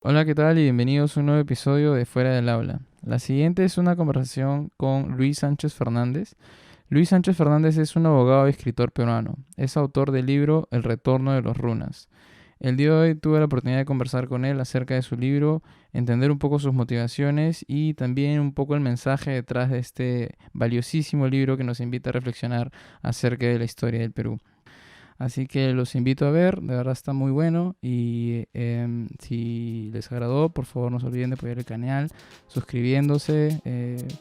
Hola, ¿qué tal? Y bienvenidos a un nuevo episodio de Fuera del Aula. La siguiente es una conversación con Luis Sánchez Fernández. Luis Sánchez Fernández es un abogado y escritor peruano. Es autor del libro El Retorno de los Runas. El día de hoy tuve la oportunidad de conversar con él acerca de su libro, entender un poco sus motivaciones y también un poco el mensaje detrás de este valiosísimo libro que nos invita a reflexionar acerca de la historia del Perú. Así que los invito a ver, de verdad está muy bueno y si les agradó, por favor no se olviden de apoyar el canal, suscribiéndose,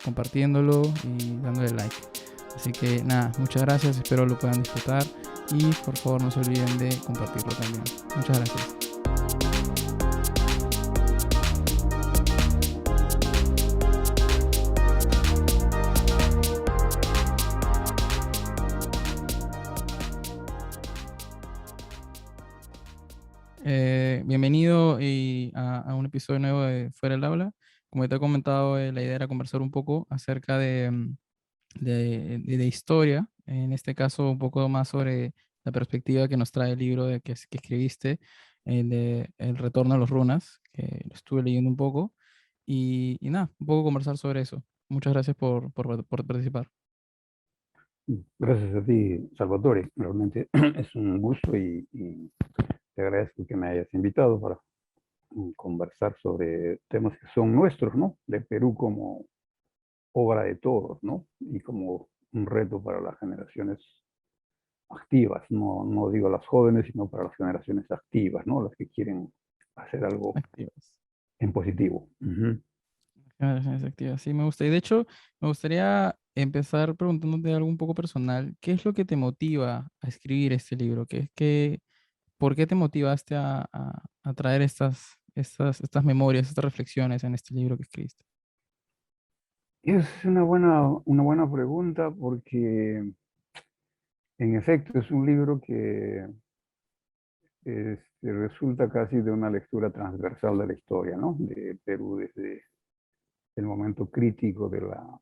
compartiéndolo y dándole like. Así que nada, muchas gracias, espero lo puedan disfrutar y por favor no se olviden de compartirlo también. Muchas gracias. Bienvenido a un episodio nuevo de Fuera del Aula. Como te he comentado, la idea era conversar un poco acerca de historia, en este caso un poco más sobre la perspectiva que nos trae el libro que escribiste, el de El Retorno a los Runas, que lo estuve leyendo un poco, y nada, un poco conversar sobre eso. Muchas gracias por participar. Gracias a ti, Salvatore. Realmente es un gusto y te agradezco que me hayas invitado para conversar sobre temas que son nuestros, ¿no? De Perú como obra de todos, ¿no? Y como un reto para las generaciones activas, no digo las jóvenes, sino para las generaciones activas, ¿no? Las que quieren hacer algo Activas. en positivo. Ujú. Generaciones activas, sí, me gusta. Y de hecho, me gustaría empezar preguntándote algo un poco personal. ¿Qué es lo que te motiva a escribir este libro? ¿Por qué te motivaste a traer estas memorias, estas reflexiones en este libro que escribiste? Es una buena pregunta porque, en efecto, es un libro que resulta casi de una lectura transversal de la historia, ¿no? De Perú desde el momento crítico de la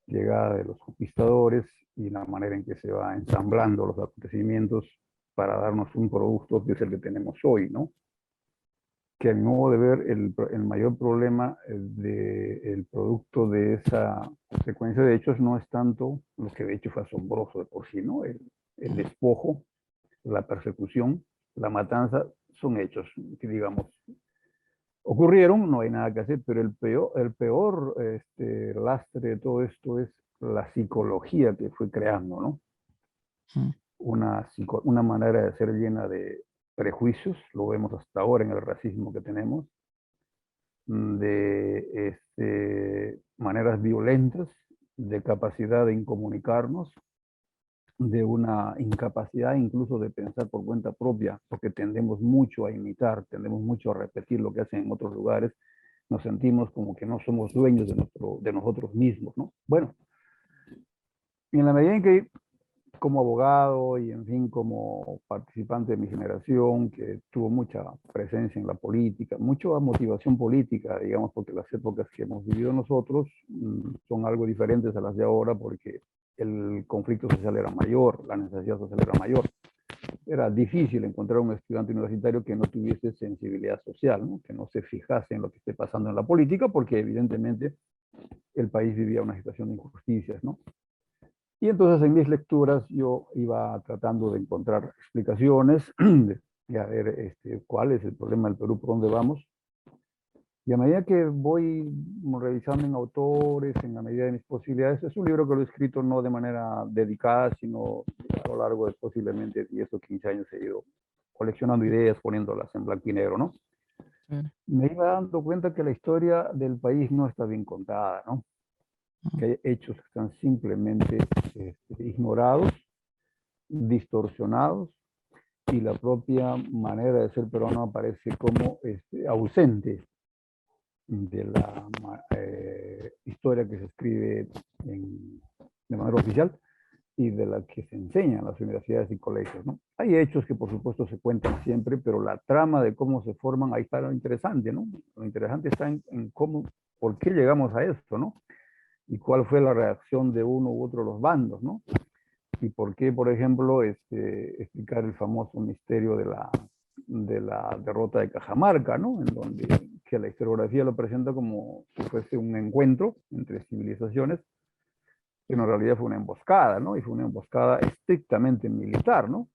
llegada de los conquistadores y la manera en que se va ensamblando los acontecimientos para darnos un producto que es el que tenemos hoy, ¿no? Que a mi modo de ver, el mayor problema del producto de esa secuencia de hechos no es tanto lo que de hecho fue asombroso de por sí, ¿no? El despojo, la persecución, la matanza, son hechos que, digamos, ocurrieron, no hay nada que hacer, pero el peor lastre de todo esto es la psicología que fue creando, ¿no? Mm, Una manera de ser llena de prejuicios, lo vemos hasta ahora en el racismo que tenemos, de maneras violentas, de capacidad de incomunicarnos, de una incapacidad incluso de pensar por cuenta propia, porque tendemos mucho a imitar, tendemos mucho a repetir lo que hacen en otros lugares, nos sentimos como que no somos dueños de nosotros mismos, ¿no? Bueno, en la medida en que como abogado y en fin como participante de mi generación que tuvo mucha presencia en la política, mucha motivación política, digamos, porque las épocas que hemos vivido nosotros son algo diferentes a las de ahora porque el conflicto social era mayor, la necesidad social era mayor. Era difícil encontrar un estudiante universitario que no tuviese sensibilidad social, ¿no? Que no se fijase en lo que esté pasando en la política, porque evidentemente el país vivía una situación de injusticias, ¿no? Y entonces en mis lecturas yo iba tratando de encontrar explicaciones, de a ver cuál es el problema del Perú, por dónde vamos. Y a medida que voy revisando en autores, en la medida de mis posibilidades, es un libro que lo he escrito no de manera dedicada, sino a lo largo de posiblemente 10 o 15 años he ido coleccionando ideas, poniéndolas en blanco y negro, ¿no? chévere. Me iba dando cuenta que la historia del país no está bien contada, ¿no? Mm, Que hay hechos que están simplemente ignorados, distorsionados, y la propia manera de ser peruano aparece como ausente de la historia que se escribe de manera oficial y de la que se enseña en las universidades y colegios, ¿no? Hay hechos que por supuesto se cuentan siempre, pero la trama de cómo se forman, ahí está lo interesante, ¿no? Lo interesante está en cómo, por qué llegamos a esto, ¿no? Y cuál fue la reacción de uno u otro de los bandos, ¿no? Y por qué, por ejemplo, explicar el famoso misterio de la de la derrota de Cajamarca, ¿no? En donde que la historiografía lo presenta como si fuese un encuentro entre civilizaciones, pero en realidad fue una emboscada, ¿no? Y fue una emboscada estrictamente militar, ¿no?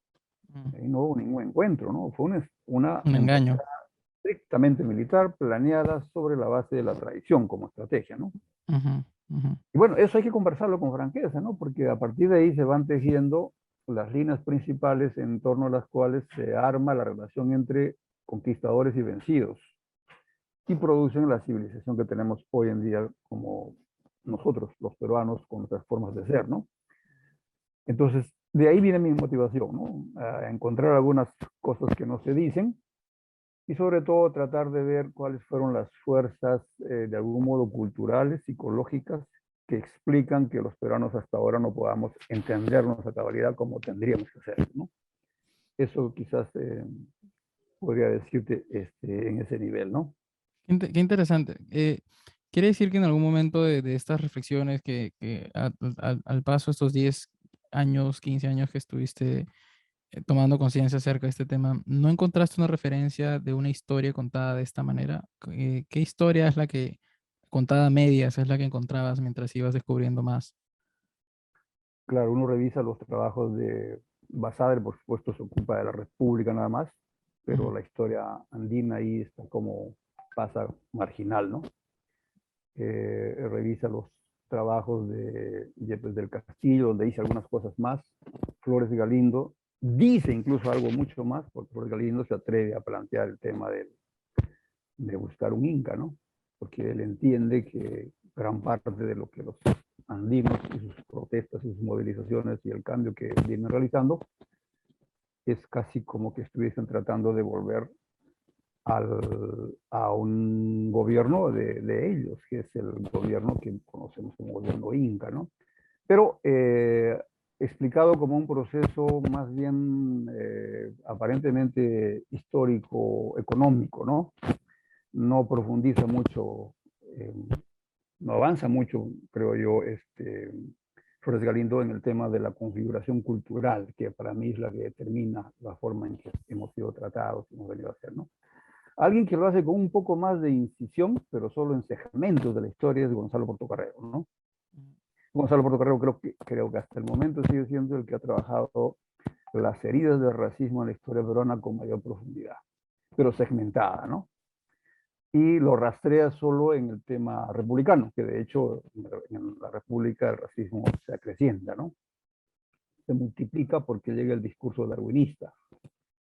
Mm. Ahí no hubo ningún encuentro, ¿no? Fue una Un engaño. emboscada estrictamente militar planeada sobre la base de la traición como estrategia, ¿no? Ujú, ujú. Y bueno, eso hay que conversarlo con franqueza, ¿no? Porque a partir de ahí se van tejiendo las líneas principales en torno a las cuales se arma la relación entre conquistadores y vencidos y producen la civilización que tenemos hoy en día como nosotros, los peruanos, con nuestras formas de ser, ¿no? Entonces, de ahí viene mi motivación, ¿no? A encontrar algunas cosas que no se dicen y sobre todo tratar de ver cuáles fueron las fuerzas de algún modo culturales, psicológicas, que explican que los peruanos hasta ahora no podamos entendernos a cabalidad como tendríamos que hacerlo, ¿no? Eso quizás podría decirte en ese nivel, ¿no? Qué interesante. ¿Quiere decir que en algún momento de estas reflexiones al paso de estos 10 años, 15 años que estuviste tomando conciencia acerca de este tema, no encontraste una referencia de una historia contada de esta manera? ¿Qué historia es la que, contada a medias, es la que encontrabas mientras ibas descubriendo más? Claro, uno revisa los trabajos de Basadre, por supuesto, se ocupa de la República nada más, pero Ujú, la historia andina ahí está como pasa marginal, ¿no? Revisa los trabajos de Yepes del Castillo, donde dice algunas cosas más. Flores Galindo dice incluso algo mucho más, porque Flores Galindo se atreve a plantear el tema de buscar un Inca, ¿no? Porque él entiende que gran parte de lo que los andinos y sus protestas y sus movilizaciones y el cambio que vienen realizando es casi como que estuviesen tratando de volver a un gobierno de ellos, que es el gobierno que conocemos como gobierno inca, ¿no? Pero explicado como un proceso más bien aparentemente histórico, económico, ¿no? No profundiza mucho, no avanza mucho, creo yo, Flores Galindo en el tema de la configuración cultural, que para mí es la que determina la forma en que hemos sido tratados y hemos venido a ser, ¿no? Alguien que lo hace con un poco más de incisión, pero solo en segmentos de la historia, es Gonzalo Portocarrero, ¿no? Gonzalo Portocarrero creo que hasta el momento sigue siendo el que ha trabajado las heridas del racismo en la historia peruana con mayor profundidad, pero segmentada, ¿no? Y lo rastrea solo en el tema republicano, que de hecho en la República el racismo se acrecienta, ¿no? Se multiplica porque llega el discurso darwinista,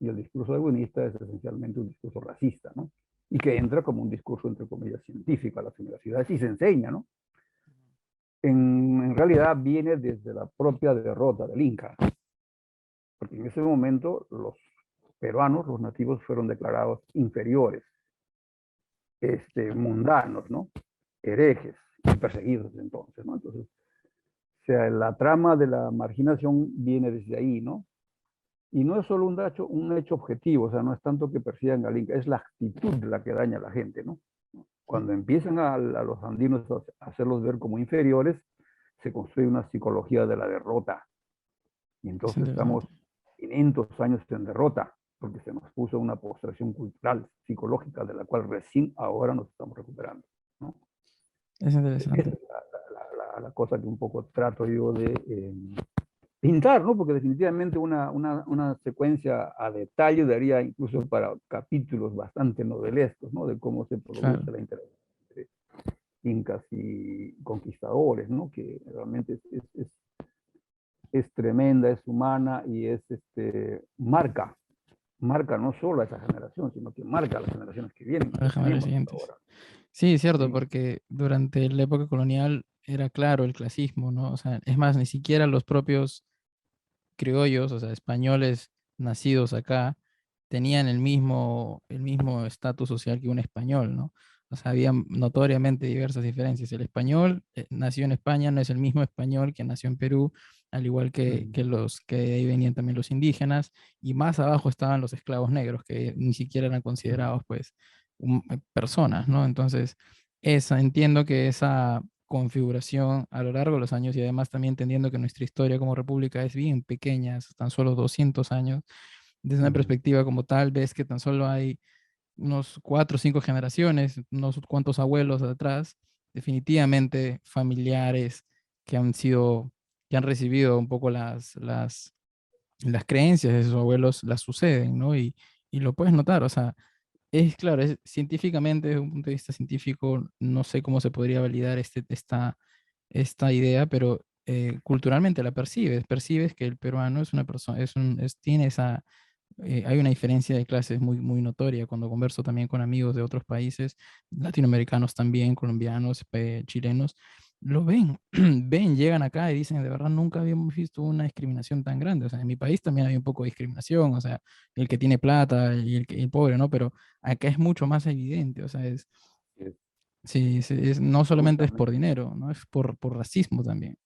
y el discurso darwinista es esencialmente un discurso racista, ¿no? Y que entra como un discurso, entre comillas, científico a las universidades y se enseña, ¿no? En realidad viene desde la propia derrota del Inca, porque en ese momento los peruanos, los nativos, fueron declarados inferiores, mundanos, ¿no? Herejes y perseguidos entonces, ¿no? Entonces, o sea, la trama de la marginación viene desde ahí, ¿no? Y no es solo un hecho objetivo, o sea, no es tanto que persigan al Inca, es la actitud la que daña a la gente, ¿no? Cuando empiezan a los andinos a hacerlos ver como inferiores, se construye una psicología de la derrota. Y es entonces estamos interesante. 500 años en derrota, porque se nos puso una postración cultural, psicológica, de la cual recién ahora nos estamos recuperando, ¿no? Es Esa interesante. es la cosa que un poco trato yo de pintar, ¿no? Porque definitivamente una secuencia a detalle daría incluso para capítulos bastante novelescos, ¿no? De cómo se Claro. produce la interacción entre incas y conquistadores, ¿no? Que realmente es tremenda, es humana y es marca no solo a esa generación, sino que marca a las generaciones que vienen, que Déjame ver los tenemos hasta siguientes. ahora. Sí, es cierto, Sí. porque durante la época colonial era claro el clasismo, ¿no? O sea, es más, ni siquiera los propios criollos, o sea, españoles nacidos acá, tenían el mismo estatus social que un español, ¿no? O sea, había notoriamente diversas diferencias. El español nació en España no es el mismo español que nació en Perú, al igual Mm. que los que de ahí venían también los indígenas, y más abajo estaban los esclavos negros, que ni siquiera eran considerados, pues, personas, ¿no? Entonces, entiendo que esa configuración a lo largo de los años y además también entendiendo que nuestra historia como república es bien pequeña, es tan solo 200 años, desde una Ujú. perspectiva como tal, ves que tan solo hay unos 4 o 5 generaciones, unos cuantos abuelos atrás, definitivamente familiares que han sido, que han recibido un poco las creencias de sus abuelos, las suceden, ¿no? Y lo puedes notar, o sea, es claro, es, científicamente, desde un punto de vista científico, no sé cómo se podría validar esta idea, pero culturalmente la percibes, percibes que el peruano es una persona, tiene esa, hay una diferencia de clases muy, muy notoria cuando converso también con amigos de otros países, latinoamericanos también, colombianos, chilenos, lo ven, ven, llegan acá y dicen, de verdad nunca habíamos visto una discriminación tan grande. O sea, en mi país también hay un poco de discriminación, o sea, el que tiene plata y el pobre, ¿no? Pero acá es mucho más evidente, o sea, Es sí, no solamente es por justamente. dinero, ¿no? Es por racismo también.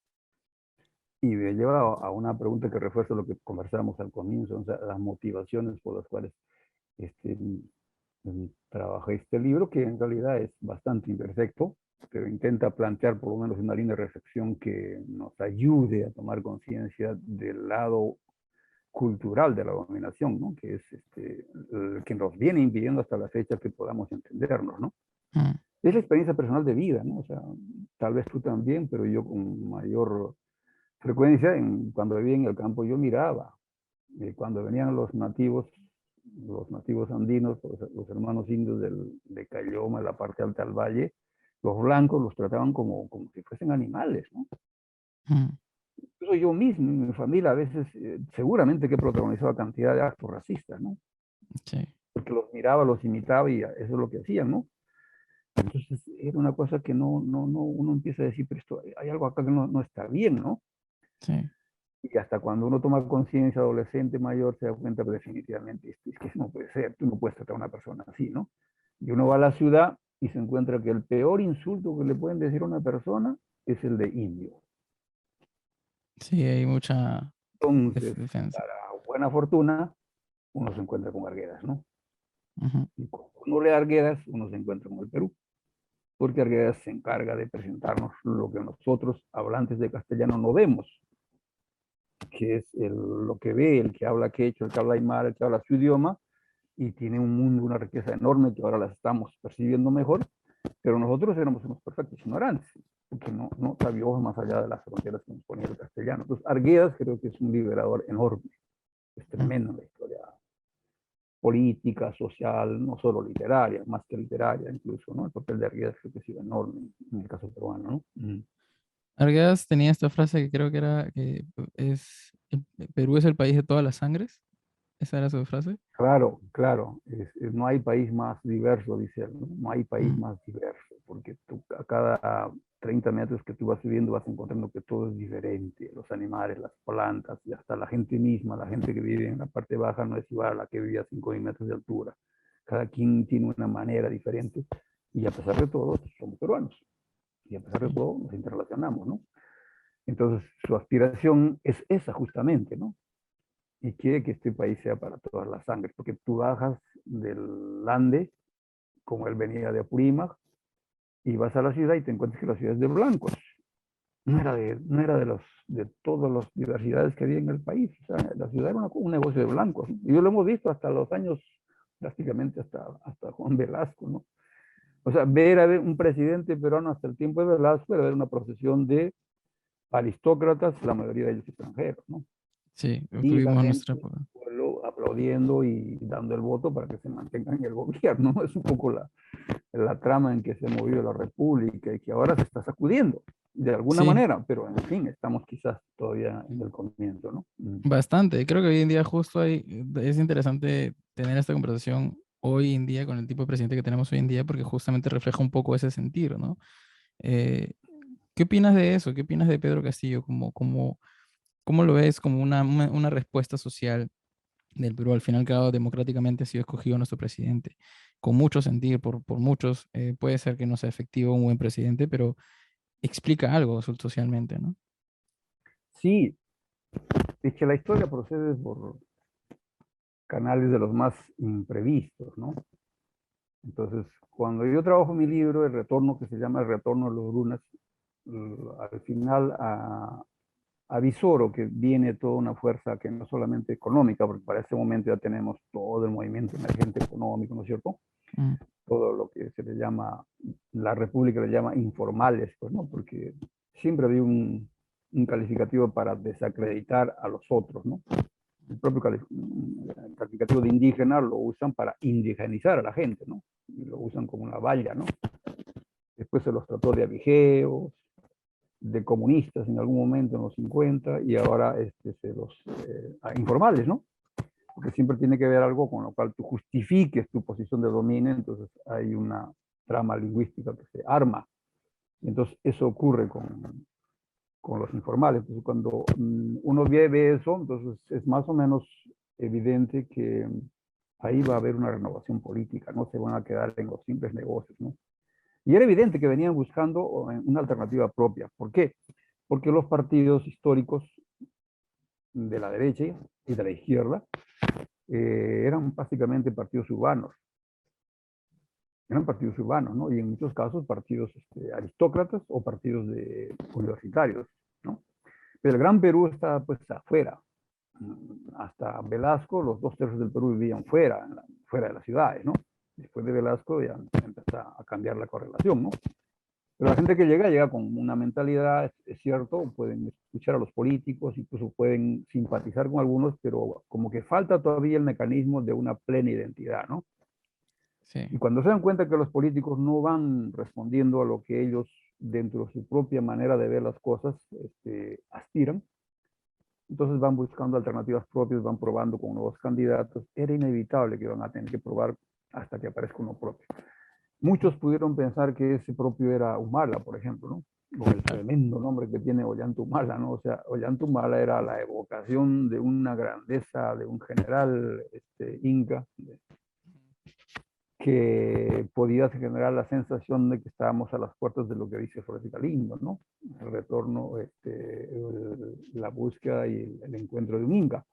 Y me lleva a una pregunta que refuerza lo que conversábamos al comienzo, o sea, las motivaciones por las cuales este, trabajé este libro, que en realidad es bastante imperfecto, pero intenta plantear por lo menos una línea de reflexión que nos ayude a tomar conciencia del lado cultural de la dominación, ¿no? Que es el que nos viene impidiendo hasta la fecha que podamos entendernos, ¿no? Mm, Es la experiencia personal de vida, ¿no? O sea, tal vez tú también, pero yo con mayor frecuencia, cuando vivía en el campo, yo miraba, cuando venían los nativos andinos, los hermanos indios de Cayoma, de la parte alta del valle, los blancos los trataban como si fuesen animales, ¿no? mm, Eso yo mismo, mi familia, a veces, seguramente que he protagonizado cantidad de actos racistas, ¿no? sí, Porque los miraba, los imitaba y eso es lo que hacían, ¿no? Entonces, era una cosa que uno empieza a decir, pero esto, hay algo acá que no está bien, ¿no? sí, Y hasta cuando uno toma conciencia, adolescente, mayor, se da cuenta que definitivamente es que eso no puede ser, tú no puedes tratar a una persona así, ¿no? Y uno va a la ciudad y se encuentra que el peor insulto que le pueden decir a una persona es el de indio. sí, hay mucha Entonces, defensa. para buena fortuna, uno se encuentra con Arguedas, ¿no? Ujú, Y cuando uno lee Arguedas, uno se encuentra con el Perú, porque Arguedas se encarga de presentarnos lo que nosotros, hablantes de castellano, no vemos, que es lo que ve, el que habla quechua, el que habla aymara, el que habla su idioma, y tiene un mundo, una riqueza enorme que ahora las estamos percibiendo mejor, pero nosotros éramos unos perfectos ignorantes, porque no sabíamos más allá de las fronteras que nos ponía el castellano. Entonces, Arguedas creo que es un liberador enorme, es mm. tremendo en la historia política, social, no solo literaria, más que literaria incluso, ¿no? El papel de Arguedas creo que ha sido enorme en el caso peruano, ¿no? Arguedas tenía esta frase que creo que era que Perú es el país de todas las sangres. Esa era su frase. Claro, claro, no hay país más diverso, dice él, ¿no? No hay país Mm, más diverso, porque tú, a cada 30 metros que tú vas subiendo vas encontrando que todo es diferente, los animales, las plantas y hasta la gente misma, la gente que vive en la parte baja no es igual a la que vive a 5.000 metros de altura. Cada quien tiene una manera diferente y a pesar de todo somos peruanos y a pesar de sí, todo nos interrelacionamos, ¿no? Entonces su aspiración es esa justamente, ¿no? Y quiere que este país sea para todas las sangres, porque tú bajas del Ande, como él venía de Apurímac, y vas a la ciudad y te encuentras que la ciudad es de blancos. No era de todas las diversidades que había en el país. O sea, la ciudad era un negocio de blancos, ¿no? Y yo lo hemos visto hasta los años, prácticamente hasta Juan Velasco, ¿no? O sea, ver a ver un presidente peruano hasta el tiempo de Velasco era ver una procesión de aristócratas, la mayoría de ellos extranjeros, ¿no? sí, Y la tuvimos gente, nuestra el época. pueblo aplaudiendo y dando el voto para que se mantenga en el gobierno. Es un poco la trama en que se ha movido la República y que ahora se está sacudiendo de alguna Sí, manera, pero en fin, estamos quizás todavía en el comienzo, ¿no? bastante. Creo que hoy en día justo es interesante tener esta conversación hoy en día con el tipo de presidente que tenemos hoy en día porque justamente refleja un poco ese sentido, ¿no? Eh, ¿Qué opinas de eso? ¿Qué opinas de Pedro Castillo? ¿Cómo lo ves como una respuesta social del Perú? Al final, que democráticamente ha sido escogido nuestro presidente, con mucho sentido por muchos. Puede ser que no sea efectivo un buen presidente, pero explica algo socialmente, ¿no? Sí, es que la historia procede por canales de los más imprevistos, ¿no? Entonces, cuando yo trabajo mi libro, el retorno que se llama El retorno de los Lunas, al final avisoro que viene toda una fuerza que no solamente económica, porque para este momento ya tenemos todo el movimiento emergente económico, ¿no es cierto? Mm, Todo lo que se le llama, la República le llama informales, pues, ¿no? Porque siempre había un calificativo para desacreditar a los otros, ¿no? El propio calificativo de indígena lo usan para indigenizar a la gente, ¿no? Y lo usan como una valla, ¿no? Después se los trató de abigeos, de comunistas en algún momento en los 50 y ahora se los informales, ¿no? Porque siempre tiene que ver algo con lo cual tú justifiques tu posición de dominio, entonces hay una trama lingüística que se arma. Entonces eso ocurre con los informales. Entonces cuando uno ve eso, entonces es más o menos evidente que ahí va a haber una renovación política, no se van a quedar en los simples negocios, ¿no? Y era evidente que venían buscando una alternativa propia. ¿Por qué? Porque los partidos históricos de la derecha y de la izquierda eran básicamente partidos urbanos. Eran partidos urbanos, ¿no? Y en muchos casos partidos aristócratas o partidos universitarios, ¿no? Pero el Gran Perú está pues afuera. Hasta Velasco, los 2/3 del Perú vivían fuera de las ciudades, ¿no? Después de Velasco ya empezó a cambiar la correlación, ¿no? Pero la gente que llega con una mentalidad, es cierto, pueden escuchar a los políticos, incluso pueden simpatizar con algunos, pero como que falta todavía el mecanismo de una plena identidad, ¿no? sí, Y cuando se dan cuenta que los políticos no van respondiendo a lo que ellos, dentro de su propia manera de ver las cosas, aspiran, entonces van buscando alternativas propias, van probando con nuevos candidatos. Era inevitable que van a tener que probar hasta que aparezca uno propio. Muchos pudieron pensar que ese propio era Humala, por ejemplo, ¿no? Con el claro. tremendo nombre que tiene Ollanta Humala, ¿no? O sea, Ollanta Humala era la evocación de una grandeza, de un general inca, que podía generar la sensación de que estábamos a las puertas de lo que dice Flores Galindo, ¿no? El retorno, la búsqueda y el encuentro de un inca.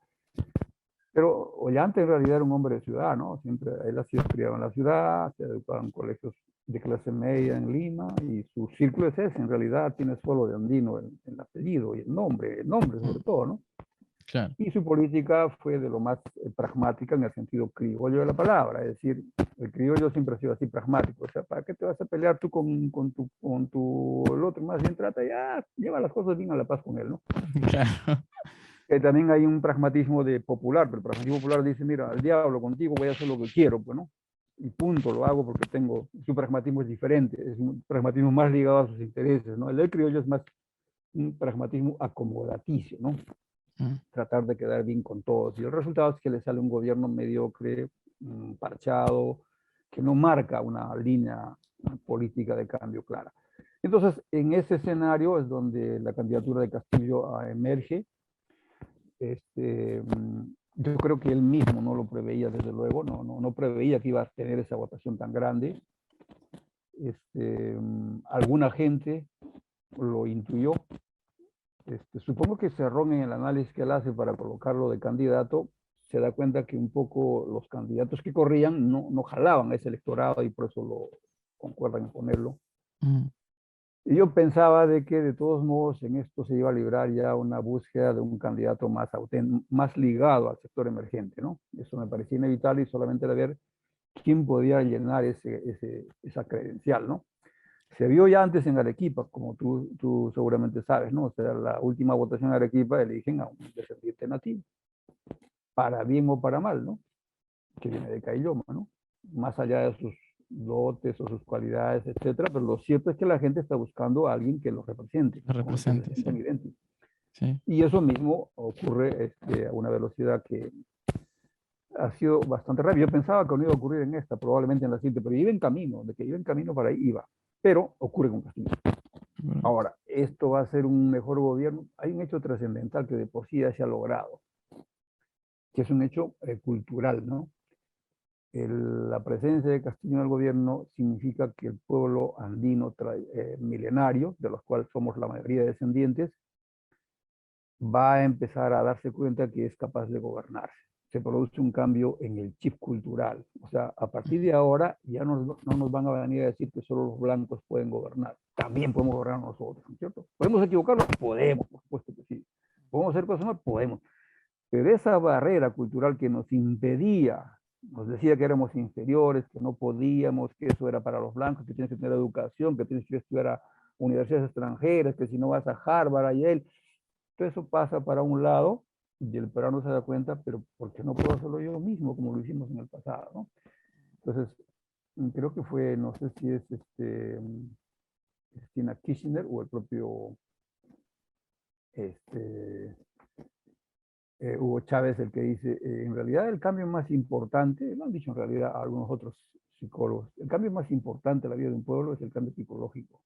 Pero Ollanta en realidad era un hombre de ciudad, ¿no? Siempre él ha sido criado en la ciudad, se ha educado en colegios de clase media en Lima y su círculo es ese, en realidad tiene solo de andino el apellido y el nombre sobre todo, ¿no? Claro. Y su política fue de lo más pragmática en el sentido criollo de la palabra, es decir, el criollo siempre ha sido así pragmático, o sea, ¿para qué te vas a pelear tú con el otro? Más bien trata ya, lleva las cosas bien a la paz con él, ¿no? Claro. También hay un pragmatismo de popular, pero el pragmatismo popular dice, mira, al diablo contigo voy a hacer lo que quiero, pues, ¿no? Y punto, lo hago porque su pragmatismo es diferente, es un pragmatismo más ligado a sus intereses, ¿no? El del criollo es más un pragmatismo acomodaticio, ¿no? Mm, Tratar de quedar bien con todos. Y el resultado es que le sale un gobierno mediocre, parchado, que no marca una línea política de cambio clara. Entonces, en ese escenario es donde la candidatura de Castillo emerge. Yo creo que él mismo no lo preveía, desde luego, no preveía que iba a tener esa votación tan grande. Alguna gente lo intuyó. Supongo que Cerrón, en el análisis que él hace para colocarlo de candidato, se da cuenta que un poco los candidatos que corrían no jalaban a ese electorado y por eso lo concuerdan en ponerlo. mm, Y yo pensaba de que de todos modos en esto se iba a librar ya una búsqueda de un candidato más ligado al sector emergente, ¿no? Eso me parecía inevitable y solamente era ver quién podía llenar esa credencial, ¿no? Se vio ya antes en Arequipa, como tú seguramente sabes, ¿no? O sea, la última votación en Arequipa eligen a un descendiente nativo, para bien o para mal, ¿no? Que viene de Caylloma, ¿no? Más allá de sus dotes o sus cualidades, etcétera, pero lo cierto es que la gente está buscando a alguien que los represente, lo con el que se represente, sí. sientan idénticos. Sí. Y eso mismo ocurre a una velocidad que ha sido bastante rápida. Yo pensaba que no iba a ocurrir en esta, probablemente en la siguiente, pero iba en camino, de que iba en camino para ahí, iba. Pero ocurre con Castillo. Bueno, Ahora, ¿esto va a ser un mejor gobierno? Hay un hecho trascendental que de por sí ya se ha logrado, que es un hecho cultural, ¿no? La presencia de Castillo en el gobierno significa que el pueblo andino milenario, de los cuales somos la mayoría descendientes, va a empezar a darse cuenta que es capaz de gobernarse. Se produce un cambio en el chip cultural. O sea, a partir de ahora ya no nos van a venir a decir que solo los blancos pueden gobernar. También podemos gobernar nosotros, ¿no es cierto? ¿Podemos equivocarnos? Podemos, por supuesto que sí. ¿Podemos hacer cosas más? Podemos. Pero esa barrera cultural que nos impedía, nos decía que éramos inferiores, que no podíamos, que eso era para los blancos, que tienes que tener educación, que tienes que estudiar a universidades extranjeras, que si no vas a Harvard, a Yale, todo eso pasa para un lado y el peruano se da cuenta, pero ¿por qué no puedo hacerlo yo mismo como lo hicimos en el pasado? ¿No? Entonces, creo que fue, no sé si es Cristina Kirchner o el propio este, Hugo Chávez el que dice, en realidad el cambio más importante, lo han dicho en realidad algunos otros psicólogos, el cambio más importante en la vida de un pueblo es el cambio psicológico,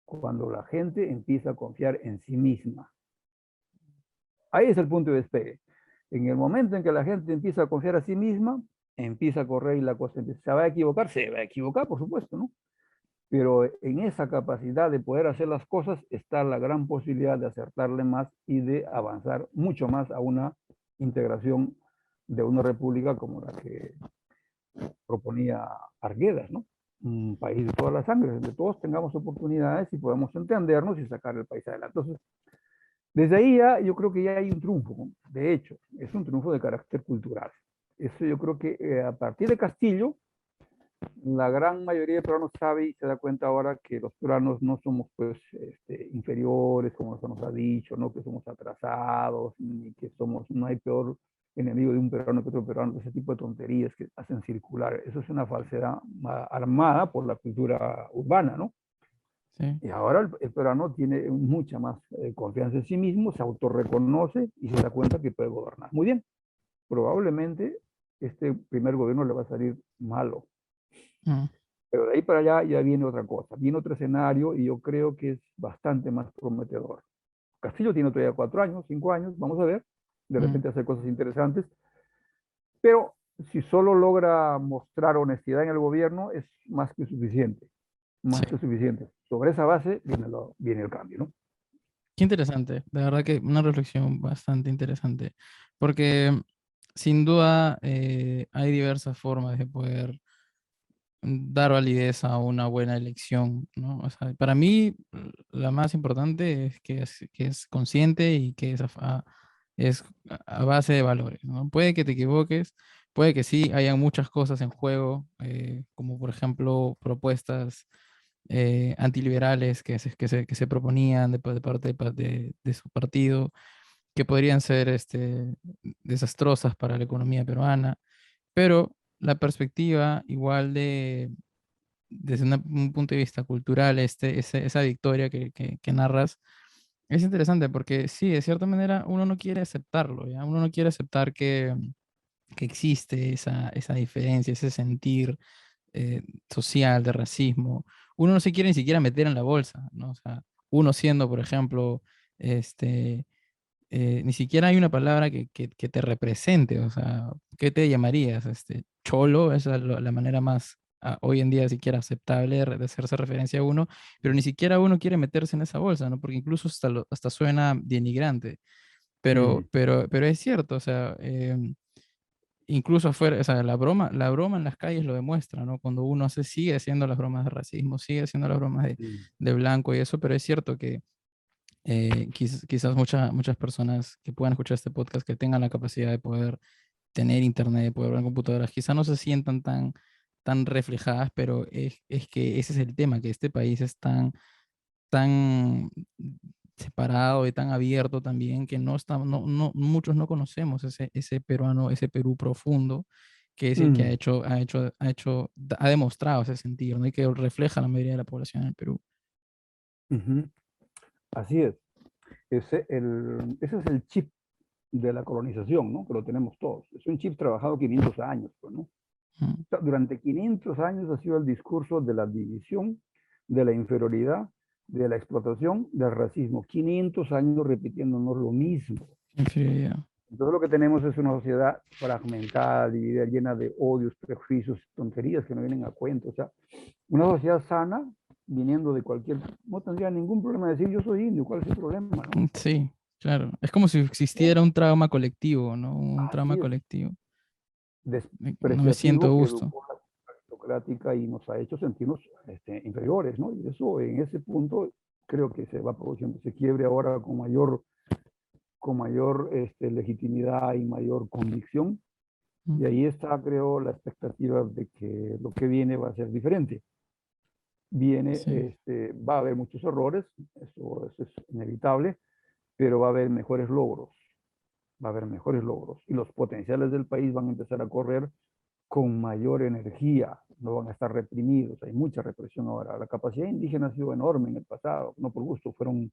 cuando la gente empieza a confiar en sí misma. Ahí es el punto de despegue. En el momento en que la gente empieza a confiar a sí misma, empieza a correr y la cosa empieza. ¿Se va a equivocar? Se va a equivocar, por supuesto, ¿no? Pero en esa capacidad de poder hacer las cosas está la gran posibilidad de acertarle más y de avanzar mucho más a una integración de una república como la que proponía Arguedas, ¿no? Un país de todas las sangres, donde todos tengamos oportunidades y podamos entendernos y sacar el país adelante. Entonces, desde ahí ya, yo creo que ya hay un triunfo, de hecho, es un triunfo de carácter cultural. Eso yo creo que a partir de Castillo, la gran mayoría de peruanos sabe y se da cuenta ahora que los peruanos no somos pues inferiores, como se nos ha dicho, no que somos atrasados, ni que somos, no hay peor enemigo de un peruano que otro peruano, ese tipo de tonterías que hacen circular. Eso es una falsedad armada por la cultura urbana, ¿no? Sí. Y ahora el peruano tiene mucha más confianza en sí mismo, se autorreconoce y se da cuenta que puede gobernar. Muy bien, probablemente este primer gobierno le va a salir malo, Mm. pero de ahí para allá ya viene otra cosa, viene otro escenario y yo creo que es bastante más prometedor. Castillo tiene todavía 4 años, 5 años, vamos a ver, de Mm. repente hacer cosas interesantes, pero si solo logra mostrar honestidad en el gobierno es más que suficiente, Sí. más que suficiente. Sobre esa base viene el cambio, ¿no? Qué interesante, de verdad que una reflexión bastante interesante, porque sin duda hay diversas formas de poder dar validez a una buena elección, ¿no? O sea, para mí la más importante es que es consciente y que es a base de valores, ¿no? Puede que te equivoques, puede que sí, hayan muchas cosas en juego, como por ejemplo propuestas antiliberales que se proponían de parte de su partido, que podrían ser desastrosas para la economía peruana, pero la perspectiva igual desde un punto de vista cultural, esa victoria que narras, es interesante porque sí, de cierta manera uno no quiere aceptarlo, ¿ya? Uno no quiere aceptar que existe esa diferencia, ese sentir eh, social de racismo. Uno no se quiere ni siquiera meter en la bolsa, ¿no? O sea, uno siendo, por ejemplo, este, ni siquiera hay una palabra que te represente, o sea, ¿qué te llamarías? Cholo, esa es la manera más hoy en día siquiera aceptable de hacerse referencia a uno, pero ni siquiera uno quiere meterse en esa bolsa, ¿no? Porque incluso hasta suena denigrante, Mm, pero es cierto, o sea, incluso afuera, o sea, la broma en las calles lo demuestra, ¿no? Cuando uno sigue haciendo las bromas de racismo, sigue haciendo las bromas mm, de blanco y eso, pero es cierto que quizás muchas personas que puedan escuchar este podcast, que tengan la capacidad de poder tener internet, de poder ver computadoras, quizás no se sientan tan reflejadas, pero es que ese es el tema, que este país es tan separado y tan abierto también que muchos no conocemos ese peruano, ese Perú profundo, que es el que mm, ha demostrado ese sentido, ¿no? Y que refleja la mayoría de la población en el Perú. ujú. Así es. Ese es el chip de la colonización, ¿no? Que lo tenemos todos. Es un chip trabajado 500 años, pues, ¿no? Mm. Durante 500 años ha sido el discurso de la división, de la inferioridad, de la explotación, del racismo. 500 años repitiéndonos lo mismo. Inferioridad. Entonces lo que tenemos es una sociedad fragmentada, dividida, llena de odios, prejuicios, tonterías que no vienen a cuento. O sea, una sociedad sana, viniendo de cualquier, no tendría ningún problema de decir yo soy indio, ¿cuál es el problema, no? Sí, claro. Es como si ¿No? existiera un trauma colectivo, ¿no? Un trauma Así es, colectivo. No me siento a despreciativo que gusto. educó la aristocrática y nos ha hecho sentirnos inferiores, ¿no? Y eso, en ese punto, creo que se va produciendo ese quiebre ahora con mayor con mayor legitimidad y mayor convicción. mm, Y ahí está, creo, la expectativa de que lo que viene va a ser diferente. Viene, sí, va a haber muchos errores, eso es inevitable, pero va a haber mejores logros, va a haber mejores logros. Y los potenciales del país van a empezar a correr con mayor energía, no van a estar reprimidos. Hay mucha represión ahora. La capacidad indígena ha sido enorme en el pasado, no por gusto, fueron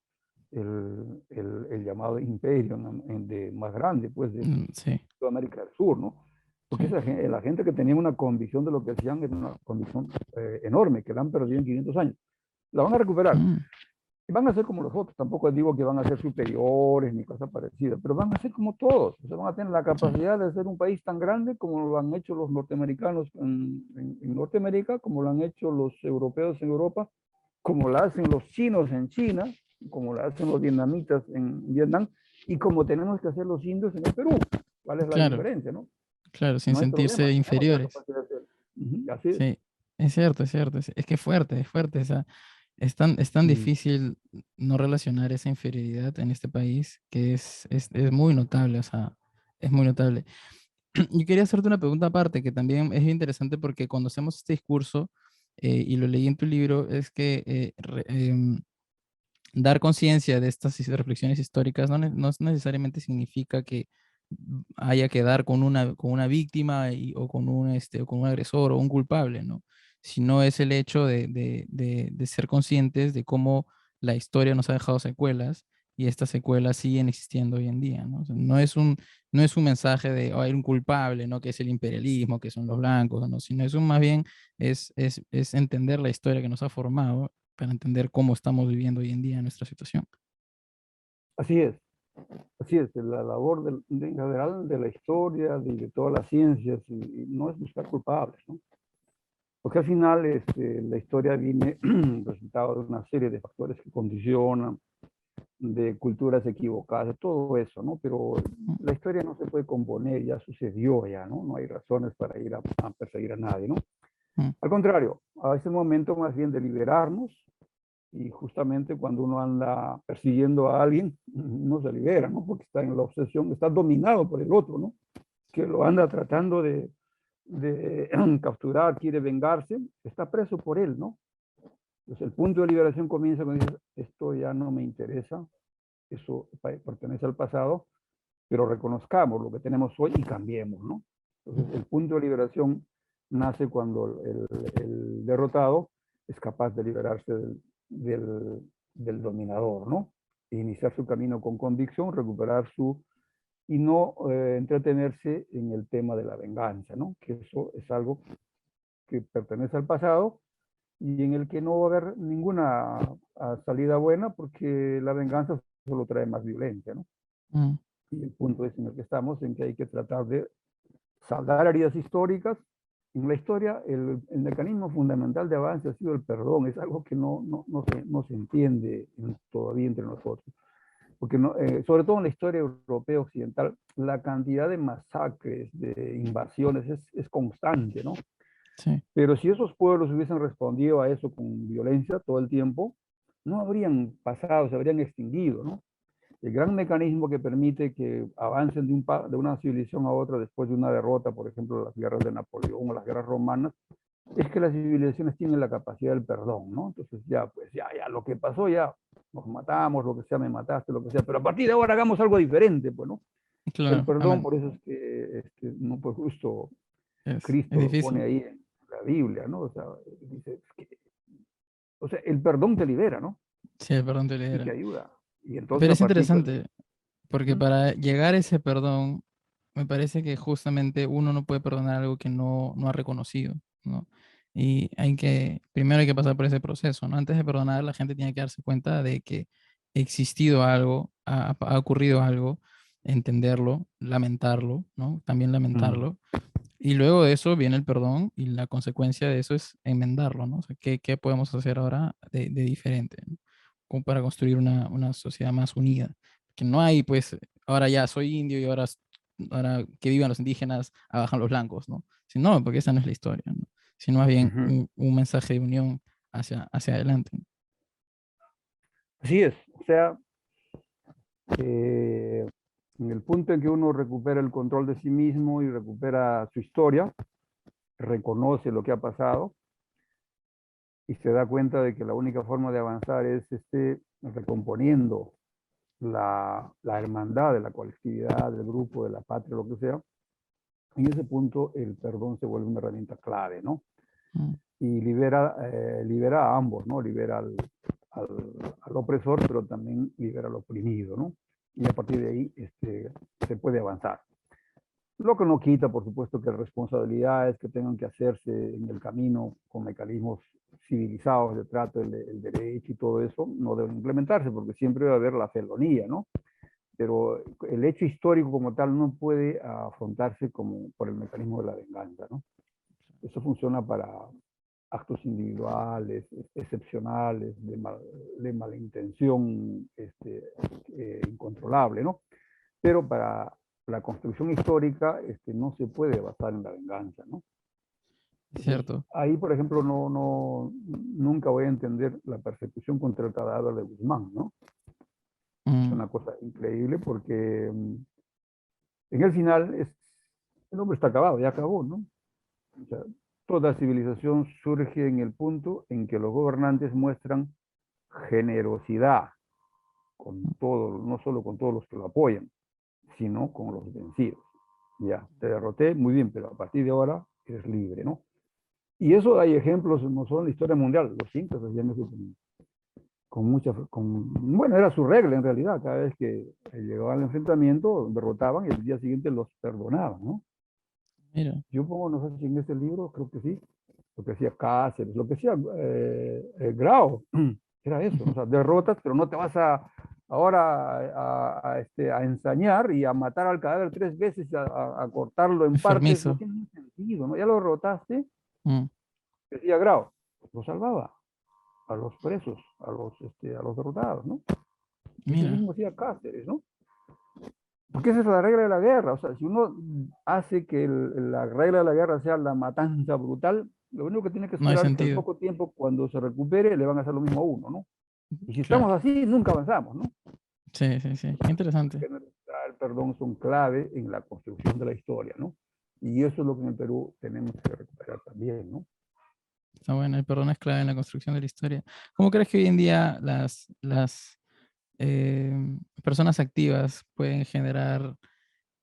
el llamado imperio de, más grande, pues, de sí, toda América del Sur, ¿no? Porque sí. la gente que tenía una convicción de lo que hacían era una convicción enorme, que la han perdido en 500 años. La van a recuperar. Mm, Y van a ser como los otros. Tampoco digo que van a ser superiores ni cosas parecidas, pero van a ser como todos. O sea, van a tener la sí, capacidad de ser un país tan grande como lo han hecho los norteamericanos en Norteamérica, como lo han hecho los europeos en Europa, como lo hacen los chinos en China, como lo hacen los vietnamitas en Vietnam, y como tenemos que hacer los indios en el Perú. ¿Cuál es la claro, diferencia, no? claro, sin No hay sentirse problema, tenemos la inferiores. capacidad de hacerlo. Así es. Sí, es cierto, es cierto. Es que es fuerte. O sea, es tan Mm. difícil no relacionar esa inferioridad en este país que es muy notable, o sea, es muy notable. Yo quería hacerte una pregunta aparte, que también es interesante porque cuando hacemos este discurso, y lo leí en tu libro, es que dar conciencia de estas reflexiones históricas no necesariamente significa que haya que dar con una víctima o o con un agresor o un culpable, ¿no? Sino es el hecho de ser conscientes de cómo la historia nos ha dejado secuelas y estas secuelas siguen existiendo hoy en día, ¿no? O sea, no es un mensaje de "Oh, hay un culpable, ¿no? Que es el imperialismo, que son los blancos, ¿no? Sino es un más bien es entender la historia que nos ha formado para entender cómo estamos viviendo hoy en día nuestra situación. Así es. Así es, la labor en general de la historia, de todas las ciencias, y no es buscar culpables, ¿no? Porque al final la historia viene resultado de una serie de factores que condicionan, de culturas equivocadas, todo eso, ¿no? Pero Mm, la historia no se puede componer, ya sucedió ya, ¿no? No hay razones para ir a perseguir a nadie, ¿no? mm, Al contrario, a ese momento más bien de liberarnos, y justamente cuando uno anda persiguiendo a alguien, no se libera, ¿no? Porque está en la obsesión, está dominado por el otro, ¿no? Que lo anda tratando de capturar, quiere vengarse, está preso por él, ¿no? Entonces el punto de liberación comienza cuando dices, esto ya no me interesa, eso pertenece al pasado, pero reconozcamos lo que tenemos hoy y cambiemos, ¿no? Entonces el punto de liberación nace cuando el derrotado es capaz de liberarse del dominador, ¿no? E iniciar su camino con convicción, recuperar su y no entretenerse en el tema de la venganza, ¿no? Que eso es algo que pertenece al pasado y en el que no va a haber ninguna salida buena porque la venganza solo trae más violencia, ¿no? mm, Y el punto es en el que estamos, en que hay que tratar de saldar heridas históricas. En la historia, el mecanismo fundamental de avance ha sido el perdón, es algo que no se entiende todavía entre nosotros. Porque no, sobre todo en la historia europea occidental, la cantidad de masacres, de invasiones es constante, ¿no? sí, Pero si esos pueblos hubiesen respondido a eso con violencia todo el tiempo, no habrían pasado, se habrían extinguido, ¿no? El gran mecanismo que permite que avancen de una civilización a otra después de una derrota, por ejemplo, las guerras de Napoleón o las guerras romanas, es que las civilizaciones tienen la capacidad del perdón, ¿no? Entonces ya, pues ya, lo que pasó ya, nos matamos, lo que sea, me mataste, lo que sea, pero a partir de ahora hagamos algo diferente, pues, ¿no? El claro, perdón, amén. por eso es que no, pues justo Es Cristo lo pone difícil. ahí en la Biblia, ¿no? O sea, dice, o sea, el perdón te libera, ¿no? Sí, el perdón te Y te lidera. ayuda. Y entonces Pero a es partir, pues, interesante, porque para llegar a ese perdón, me parece que justamente uno no puede perdonar algo que no ha reconocido, ¿no? Y primero hay que pasar por ese proceso, ¿no? Antes de perdonar, la gente tiene que darse cuenta de que ha existido algo, ha ocurrido algo, entenderlo, lamentarlo, ¿no? También lamentarlo. Y luego de eso viene el perdón y la consecuencia de eso es enmendarlo, ¿no? O sea, ¿qué podemos hacer ahora de diferente, ¿no? Como para construir una sociedad más unida? Que no hay, pues, ahora ya soy indio y ahora que vivan los indígenas, abajan los blancos, ¿no? Sino, porque esa no es la historia, ¿no? Sino más bien uh-huh. un mensaje de unión hacia adelante. Así es. O sea, eh, En el punto en que uno recupera el control de sí mismo y recupera su historia, reconoce lo que ha pasado y se da cuenta de que la única forma de avanzar es recomponiendo la hermandad de la colectividad, del grupo, de la patria, lo que sea. En ese punto el perdón se vuelve una herramienta clave, ¿no? Mm. Y libera a ambos, ¿no? Libera al opresor, pero también libera al oprimido, ¿no? Y a partir de ahí se puede avanzar. Lo que no quita, por supuesto, que responsabilidades que tengan que hacerse en el camino con mecanismos civilizados de trato, el derecho y todo eso, no deben implementarse, porque siempre debe haber la felonía, ¿no? Pero el hecho histórico como tal no puede afrontarse como por el mecanismo de la venganza, ¿no? Eso funciona para actos individuales, excepcionales, de mala intención incontrolable, ¿no? Pero para la construcción histórica no se puede basar en la venganza, ¿no? Entonces, Cierto. ahí, por ejemplo, nunca voy a entender la persecución contra el cadáver de Guzmán, ¿no? Es Mm. una cosa increíble porque en el final el hombre está acabado, ya acabó, ¿no? O sea, toda civilización surge en el punto en que los gobernantes muestran generosidad con todos, no solo con todos los que lo apoyan, sino con los vencidos. Ya, te derroté, muy bien, pero a partir de ahora eres libre, ¿no? Y eso hay ejemplos, no solo en la historia mundial, los incas hacían eso bueno, era su regla en realidad, cada vez que llegaban al enfrentamiento, derrotaban y el día siguiente los perdonaban, ¿no? Mira, Yo pongo, no sé si en este libro, creo que sí, lo que hacía Cáceres, lo que hacía Grau, era eso, ¿no? O sea, derrotas, pero no te vas ahora a ensañar y a matar al cadáver 3 veces, a cortarlo en partes, no enfermizo. tiene ningún sentido, ¿no? Ya lo derrotaste, Mm. decía Grau, lo salvaba a los presos, a los derrotados, ¿no? Y eso Mira, mismo hacía Cáceres, ¿no? Porque esa es la regla de la guerra. O sea, si uno hace que la regla de la guerra sea la matanza brutal, lo único que tiene que no hay esperar es que al sentido. poco tiempo, cuando se recupere, le van a hacer lo mismo a uno, ¿no? Y si Claro. estamos así, nunca avanzamos, ¿no? Sí, sí, sí. Qué interesante. El perdón son clave en la construcción de la historia, ¿no? Y eso es lo que en el Perú tenemos que recuperar también, ¿no? Está bueno, el perdón es clave en la construcción de la historia. ¿Cómo crees que hoy en día las personas activas pueden generar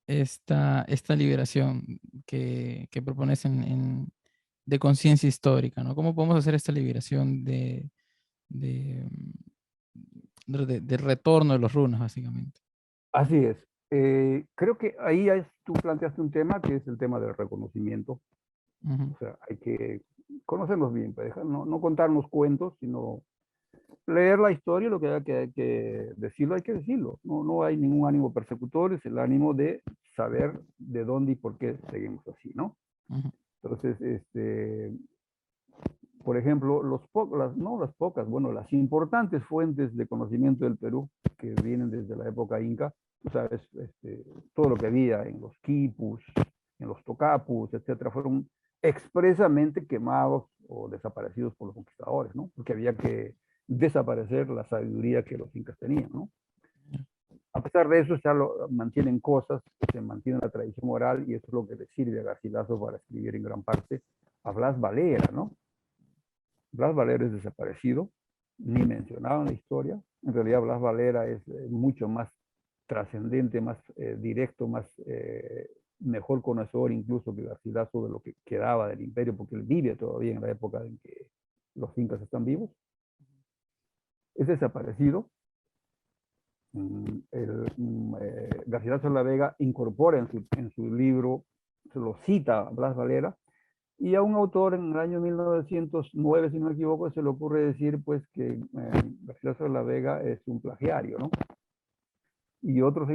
esta liberación que propones de conciencia histórica, ¿no? ¿Cómo podemos hacer esta liberación de, de retorno de los runas, básicamente? Así es. Creo que ahí tú planteaste un tema que es el tema del reconocimiento. Ujú. O sea, hay que conocernos bien, pues, no contarnos cuentos, sino leer la historia, lo que hay que decirlo, hay que decirlo. No hay ningún ánimo persecutor, es el ánimo de saber de dónde y por qué seguimos así, ¿no? Ujú. Entonces, por ejemplo, no las pocas, bueno, las importantes fuentes de conocimiento del Perú que vienen desde la época inca, tú sabes, todo lo que había en los quipus, en los tocapus, etcétera, fueron expresamente quemados o desaparecidos por los conquistadores, ¿no? Porque había que desaparecer la sabiduría que los incas tenían, ¿no? A pesar de eso, ya mantienen cosas, se mantiene la tradición oral y eso es lo que le sirve a Garcilaso para escribir en gran parte a Blas Valera, ¿no? Blas Valera es desaparecido, ni mencionado en la historia. En realidad, Blas Valera es mucho más trascendente, más directo, más mejor conocedor incluso que Garcilaso de lo que quedaba del imperio, porque él vive todavía en la época en que los incas están vivos. Es desaparecido. Garcilaso de la Vega incorpora en su libro, se lo cita a Blas Valera, y a un autor en el año 1909, si no me equivoco, se le ocurre decir pues que Garcilaso de la Vega es un plagiario, ¿no? Y otros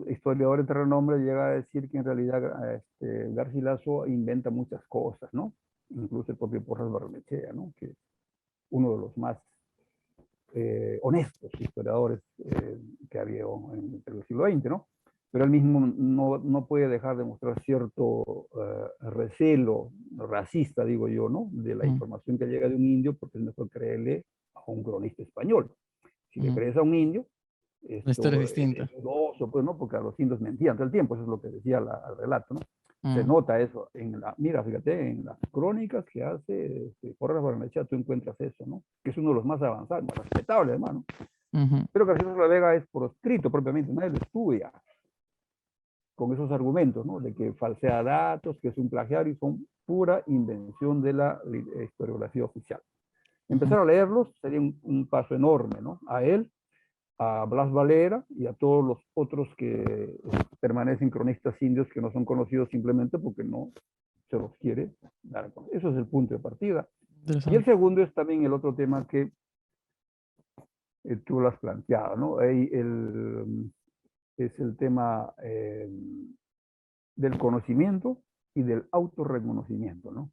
historiadores de renombre llega a decir que en realidad Garcilaso inventa muchas cosas, ¿no? Incluso el propio Porras Barrenechea, ¿no? Que es uno de los más honestos historiadores que había en el siglo XX, ¿no? Pero él mismo no puede dejar de mostrar cierto recelo racista, digo yo, ¿no? De la Mm. información que llega de un indio, porque es mejor creerle a un cronista español. Si le Mm. crees a un indio, La historia esto, es distinta. dudoso, pues, ¿no? Porque a los indios mentían todo el tiempo, eso es lo que decía el relato, ¿no? Se Mm, nota eso mira, fíjate, en las crónicas que hace Porras Barnechea, tú encuentras eso, ¿no? Que es uno de los más avanzados, más respetables, hermano. ujú, Pero Garcilaso de la Vega es proscrito propiamente, nadie lo estudia con esos argumentos, ¿no? De que falsea datos, que es un plagiario y son pura invención de la historiografía oficial. ujú, Empezar a leerlos sería un paso enorme, ¿no? A él, a Blas Valera y a todos los otros que permanecen cronistas indios que no son conocidos simplemente porque no se los quiere dar a conocer. Eso es el punto de partida. Y el interesante. segundo es también el otro tema que tú lo has planteado, ¿no? Es el tema del conocimiento y del autorreconocimiento, ¿no?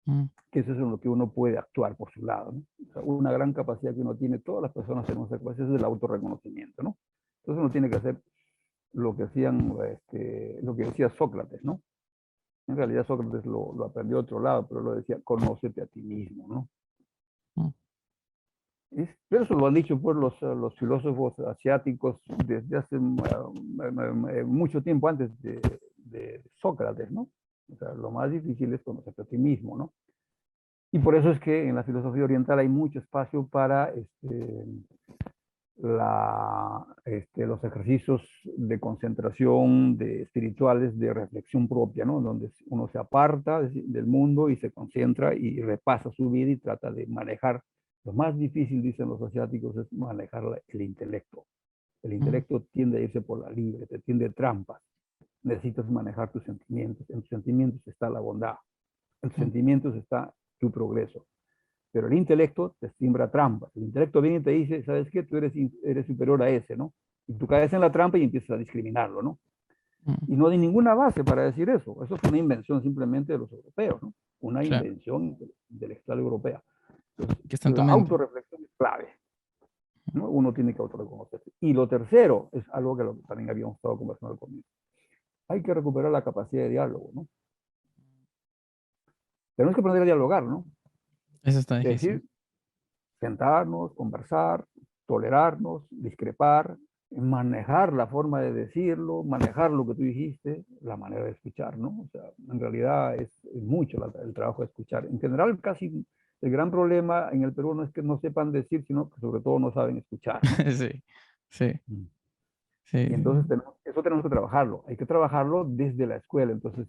Mm, Que eso es en lo que uno puede actuar por su lado, ¿no? O sea, una gran capacidad que uno tiene, todas las personas tenemos esa capacidad, es el autorreconocimiento, ¿no? Entonces uno tiene que hacer lo que hacían, lo que decía Sócrates, ¿no? En realidad Sócrates lo aprendió de otro lado, pero lo decía, conócete a ti mismo, ¿no? mm, Pero eso lo han dicho pues los filósofos asiáticos desde hace mucho tiempo antes de Sócrates, ¿no? O sea, lo más difícil es conocerte a ti mismo, ¿no? Y por eso es que en la filosofía oriental hay mucho espacio para los ejercicios de concentración, de espirituales, de reflexión propia, ¿no? Donde uno se aparta del mundo y se concentra y repasa su vida y trata de manejar. Lo más difícil, dicen los asiáticos, es manejar el intelecto. El mm, intelecto tiende a irse por la libre, te tiende trampas. Necesitas manejar tus sentimientos. En tus sentimientos está la bondad. En tus mm, sentimientos está tu progreso. Pero el intelecto te siembra trampas. El intelecto viene y te dice, ¿sabes qué? Tú eres superior a ese, ¿no? Y tú caes en la trampa y empiezas a discriminarlo, ¿no? mm. Y no hay ninguna base para decir eso. Eso fue una invención simplemente de los europeos, ¿no? Una Claro, invención intelectual europea. Entonces, que está en tu la mente. autorreflexión es clave, ¿no? Uno tiene que autorreconocerse. Y lo tercero es algo que también habíamos estado conversando al comienzo. Hay que recuperar la capacidad de diálogo, ¿no? Tenemos que aprender a dialogar, ¿no? Eso está Es difícil. decir, sentarnos, conversar, tolerarnos, discrepar, manejar la forma de decirlo, manejar lo que tú dijiste, la manera de escuchar, ¿no? O sea, en realidad es mucho el trabajo de escuchar. En general, casi el gran problema en el Perú no es que no sepan decir, sino que sobre todo no saben escuchar, ¿no? Sí, sí, Mm. sí, Y entonces eso tenemos que trabajarlo. Hay que trabajarlo desde la escuela. Entonces,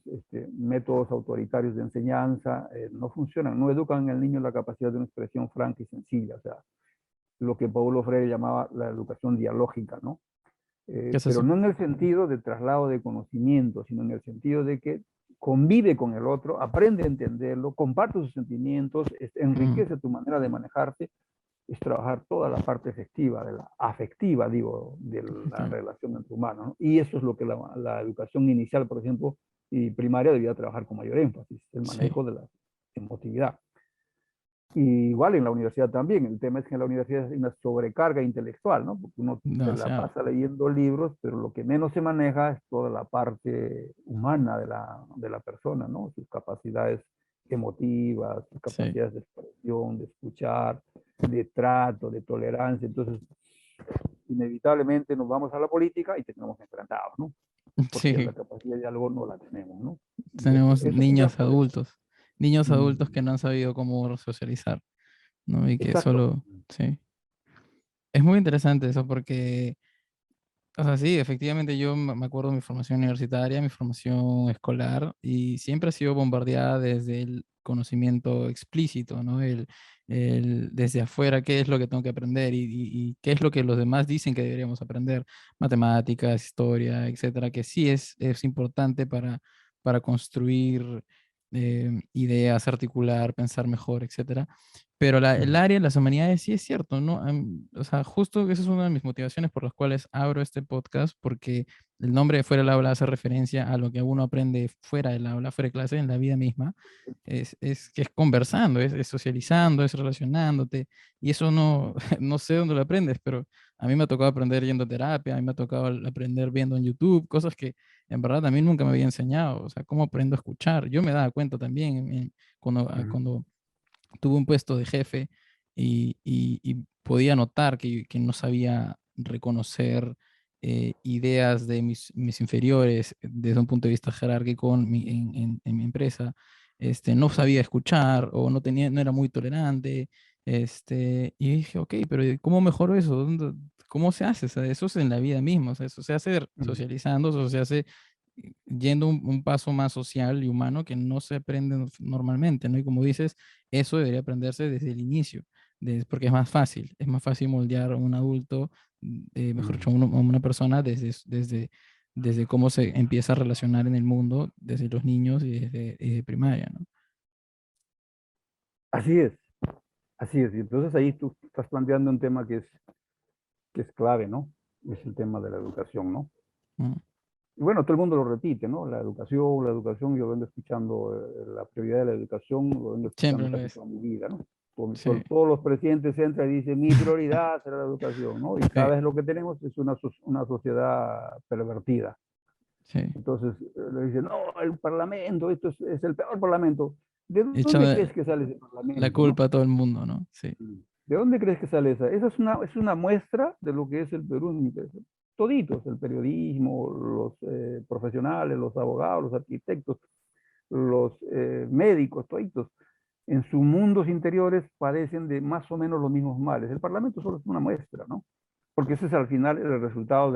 métodos autoritarios de enseñanza no funcionan, no educan al niño la capacidad de una expresión franca y sencilla. O sea, lo que Paulo Freire llamaba la educación dialógica, ¿no? ¿qué es Pero eso? no en el sentido de traslado de conocimiento, sino en el sentido de que convive con el otro, aprende a entenderlo, comparte sus sentimientos, Mm, enriquece tu manera de manejarte, es trabajar toda la parte efectiva, de la afectiva, digo, de la efectivamente. relación entre humanos, ¿no? Y eso es lo que la educación inicial, por ejemplo, y primaria debía trabajar con mayor énfasis, el Sí, manejo de la emotividad. Y igual en la universidad también. El tema es que en la universidad hay una sobrecarga intelectual, ¿no? Porque uno se la demasiado. pasa leyendo libros, pero lo que menos se maneja es toda la parte humana de la persona, ¿no? Sus capacidades emotivas, sus Sí, capacidades de expresión, de escuchar, de trato, de tolerancia. Entonces, inevitablemente nos vamos a la política y tenemos enfrentados, ¿no? Porque la sí. capacidad de diálogo no la tenemos, ¿no? Y eso, Tenemos eso es un gran problema. niños adultos Mm, que no han sabido cómo socializar, ¿no? Y que exacto. solo, sí. Es muy interesante eso porque, o sea, sí, efectivamente yo me acuerdo de mi formación universitaria, mi formación escolar, y siempre ha sido bombardeada desde el conocimiento explícito, ¿no? Desde afuera, qué es lo que tengo que aprender y qué es lo que los demás dicen que deberíamos aprender, matemáticas, historia, etcétera, que sí es importante para construir ideas, articular, pensar mejor, etcétera. Pero el Mm, área de las humanidades sí es cierto, ¿no? O sea, justo esa es una de mis motivaciones por las cuales abro este podcast, porque el nombre de Fuera del Aula hace referencia a lo que uno aprende fuera del aula, fuera de clase, en la vida misma. Es que es conversando, es socializando, es relacionándote. Y eso no, no sé dónde lo aprendes, pero a mí me ha tocado aprender yendo a terapia, a mí me ha tocado aprender viendo en YouTube, cosas que en verdad a mí nunca me había enseñado. O sea, cómo aprendo a escuchar. Yo me daba cuenta también mm, cuando tuve un puesto de jefe y podía notar que no sabía reconocer ideas de mis inferiores desde un punto de vista jerárquico en mi empresa. No sabía escuchar o no era muy tolerante. Y dije, ok, pero ¿cómo mejoro eso? ¿Cómo se hace? O sea, eso es en la vida misma, o sea, eso se hace Mm. socializando, eso se hace yendo un paso más social y humano que no se aprende normalmente, ¿no? Y como dices, eso debería aprenderse desde el inicio, porque es más fácil moldear a un adulto, mejor dicho, Mm. a una persona desde cómo se empieza a relacionar en el mundo, desde los niños y desde primaria, ¿no? Así es, así es. Y entonces ahí tú estás planteando un tema que es clave, ¿no? Es el tema de la educación, ¿no? Mm. Y bueno, todo el mundo lo repite, ¿no? La educación, yo vengo escuchando la prioridad de la educación, lo vengo Siempre escuchando lo casi es. toda mi vida, ¿no? Sí, Todos los presidentes entran y dicen, mi prioridad será la educación, ¿no? Y sí, cada vez lo que tenemos es una sociedad pervertida. sí. Entonces le dicen, no, el parlamento, es el peor parlamento. ¿De dónde Echame crees que sale ese la parlamento, no? culpa a todo el mundo, ¿no? Sí, ¿De dónde crees que sale esa? Esa es una muestra de lo que es el Perú. Toditos, el periodismo, los profesionales, los abogados, los arquitectos, los médicos, toditos, en sus mundos interiores padecen de más o menos los mismos males. El Parlamento solo es una muestra, ¿no? Porque ese es al final el resultado mm,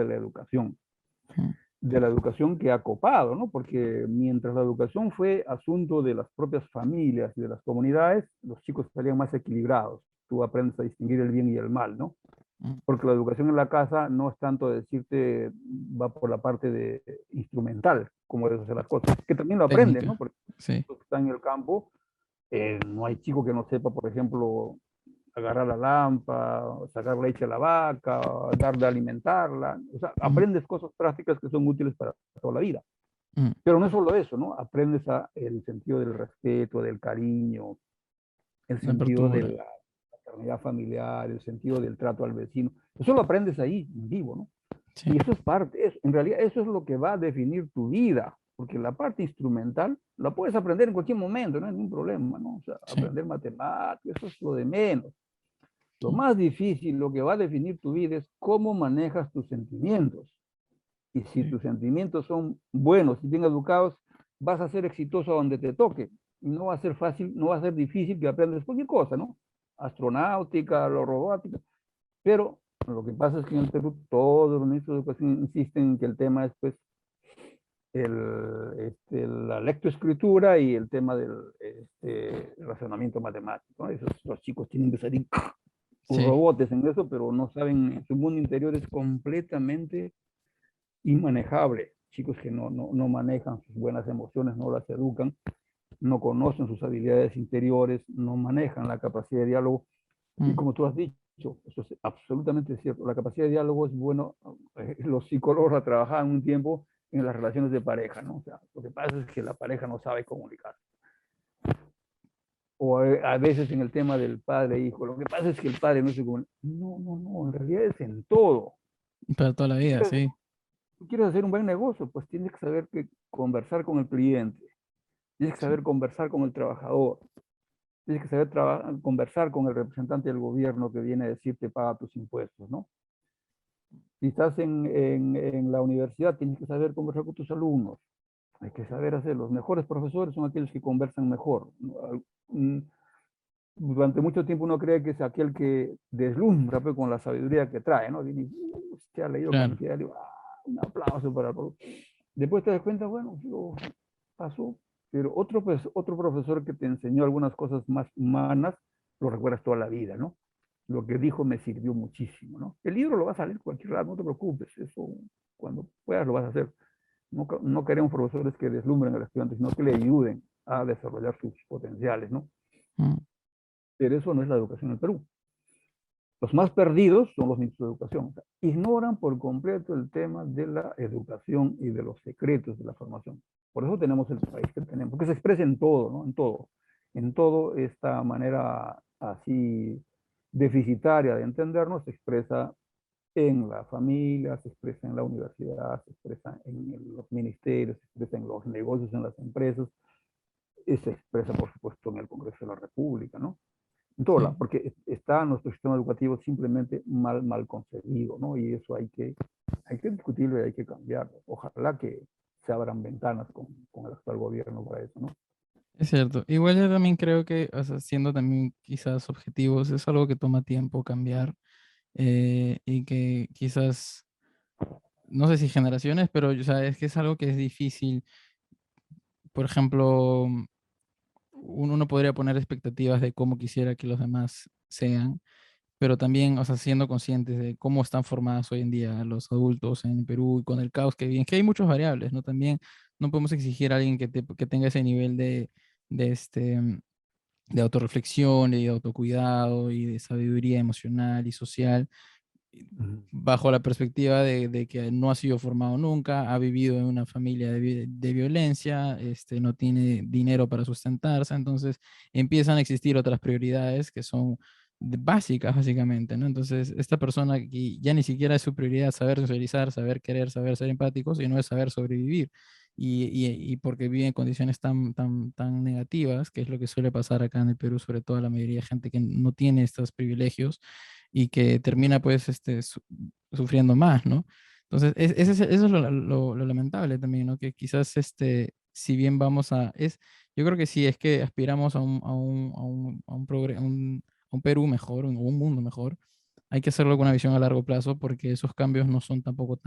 de la educación que ha copado, ¿no? Porque mientras la educación fue asunto de las propias familias y de las comunidades, los chicos salían más equilibrados. Tú aprendes a distinguir el bien y el mal, ¿no? mm, Porque la educación en la casa no es tanto decirte, va por la parte de instrumental, como debes hacer las cosas, que también lo aprendes, ¿no? técnica, Porque sí, los que están en el campo, no hay chico que no sepa, por ejemplo, agarrar la lámpara, sacar leche a la vaca, dar de alimentarla. O sea, mm, aprendes cosas prácticas que son útiles para toda la vida. mm, Pero no es solo eso, ¿no? Aprendes el sentido del respeto, del cariño, el la sentido de apertura, la fraternidad familiar, el sentido del trato al vecino. Eso lo aprendes ahí, en vivo, ¿no? sí, Y eso es parte, en realidad eso es lo que va a definir tu vida, porque la parte instrumental la puedes aprender en cualquier momento, no hay ningún problema, ¿no? O sea, sí, aprender matemáticas, eso es lo de menos. Lo mm, más difícil, lo que va a definir tu vida es cómo manejas tus sentimientos. Y si sí, tus sentimientos son buenos y bien educados, vas a ser exitoso donde te toque. Y no va a ser fácil, no va a ser difícil que aprendas cualquier cosa, ¿no? Astronáutica, lo robótica. Pero lo que pasa es que en el Perú todos los ministros de educación insisten en que el tema es pues la lectoescritura y el tema del razonamiento matemático, ¿no? Los chicos tienen que salir sí, robotes en eso, pero no saben, su mundo interior es completamente inmanejable. Chicos que no manejan sus buenas emociones, no las educan, no conocen sus habilidades interiores, no manejan la capacidad de diálogo. Y mm, como tú has dicho, eso es absolutamente cierto. La capacidad de diálogo es bueno. Los psicólogos la trabajaban un tiempo en las relaciones de pareja, ¿no? O sea, lo que pasa es que la pareja no sabe comunicar. O a veces en el tema del padre e hijo, lo que pasa es que el padre no se comunica. No, no, no, en realidad es en todo. para toda la Tú vida, quieres, sí, tú quieres hacer un buen negocio, pues tienes que saber que conversar con el cliente, tienes que sí, saber conversar con el trabajador, tienes que saber conversar con el representante del gobierno que viene a decirte paga tus impuestos, ¿no? Si estás en la universidad, tienes que saber conversar con tus alumnos. Hay que saber hacer. Los mejores profesores son aquellos que conversan mejor. Durante mucho tiempo uno cree que es aquel que deslumbra pues, con la sabiduría que trae, ¿no? Viene y usted ha leído claro, cantidad, digo, un aplauso para el profesor. Después te das cuenta, bueno, pasó. Pero otro profesor que te enseñó algunas cosas más humanas, lo recuerdas toda la vida, ¿no? Lo que dijo me sirvió muchísimo, ¿no? El libro lo va a salir cualquier lado, no te preocupes, eso cuando puedas lo vas a hacer. No queremos profesores que deslumbren al estudiante, sino que le ayuden a desarrollar sus potenciales, ¿no? mm, Pero eso no es la educación en el Perú. Los más perdidos son los ministros de educación. O sea, ignoran por completo el tema de la educación y de los secretos de la formación. Por eso tenemos el país que tenemos, porque se expresa en todo, ¿no? En todo. En todo esta manera así deficitaria de entendernos se expresa en la familia, se expresa en la universidad, se expresa en los ministerios, se expresa en los negocios, en las empresas, y se expresa, por supuesto, en el Congreso de la República, ¿no? en todo lado, Sí, porque está nuestro sistema educativo simplemente mal concebido, ¿no? Y eso hay que discutirlo y hay que cambiarlo. Ojalá que se abran ventanas con el actual gobierno para eso, ¿no? es cierto. Igual yo también creo que, o sea, siendo también quizás objetivos, es algo que toma tiempo cambiar y que quizás, no sé si generaciones, pero o sea, es que es algo que es difícil. Por ejemplo, uno no podría poner expectativas de cómo quisiera que los demás sean, pero también, o sea, siendo conscientes de cómo están formados hoy en día los adultos en Perú y con el caos que viven, que hay muchas variables, ¿no? También no podemos exigir a alguien que tenga ese nivel de, este, de autorreflexión y de autocuidado y de sabiduría emocional y social Ujú. bajo la perspectiva de que no ha sido formado nunca, ha vivido en una familia de violencia, no tiene dinero para sustentarse, entonces empiezan a existir otras prioridades que son básicas, básicamente, ¿no? Entonces, esta persona que ya ni siquiera es su prioridad saber socializar, saber querer, saber ser empático, sino es saber sobrevivir. Y porque vive en condiciones tan negativas, que es lo que suele pasar acá en el Perú, sobre todo a la mayoría de gente que no tiene estos privilegios, y que termina pues sufriendo más, ¿no? Entonces, eso es lo lamentable también, ¿no? Que quizás, si bien yo creo que sí, es que aspiramos a un Perú mejor, o un mundo mejor, hay que hacerlo con una visión a largo plazo porque esos cambios no son tampoco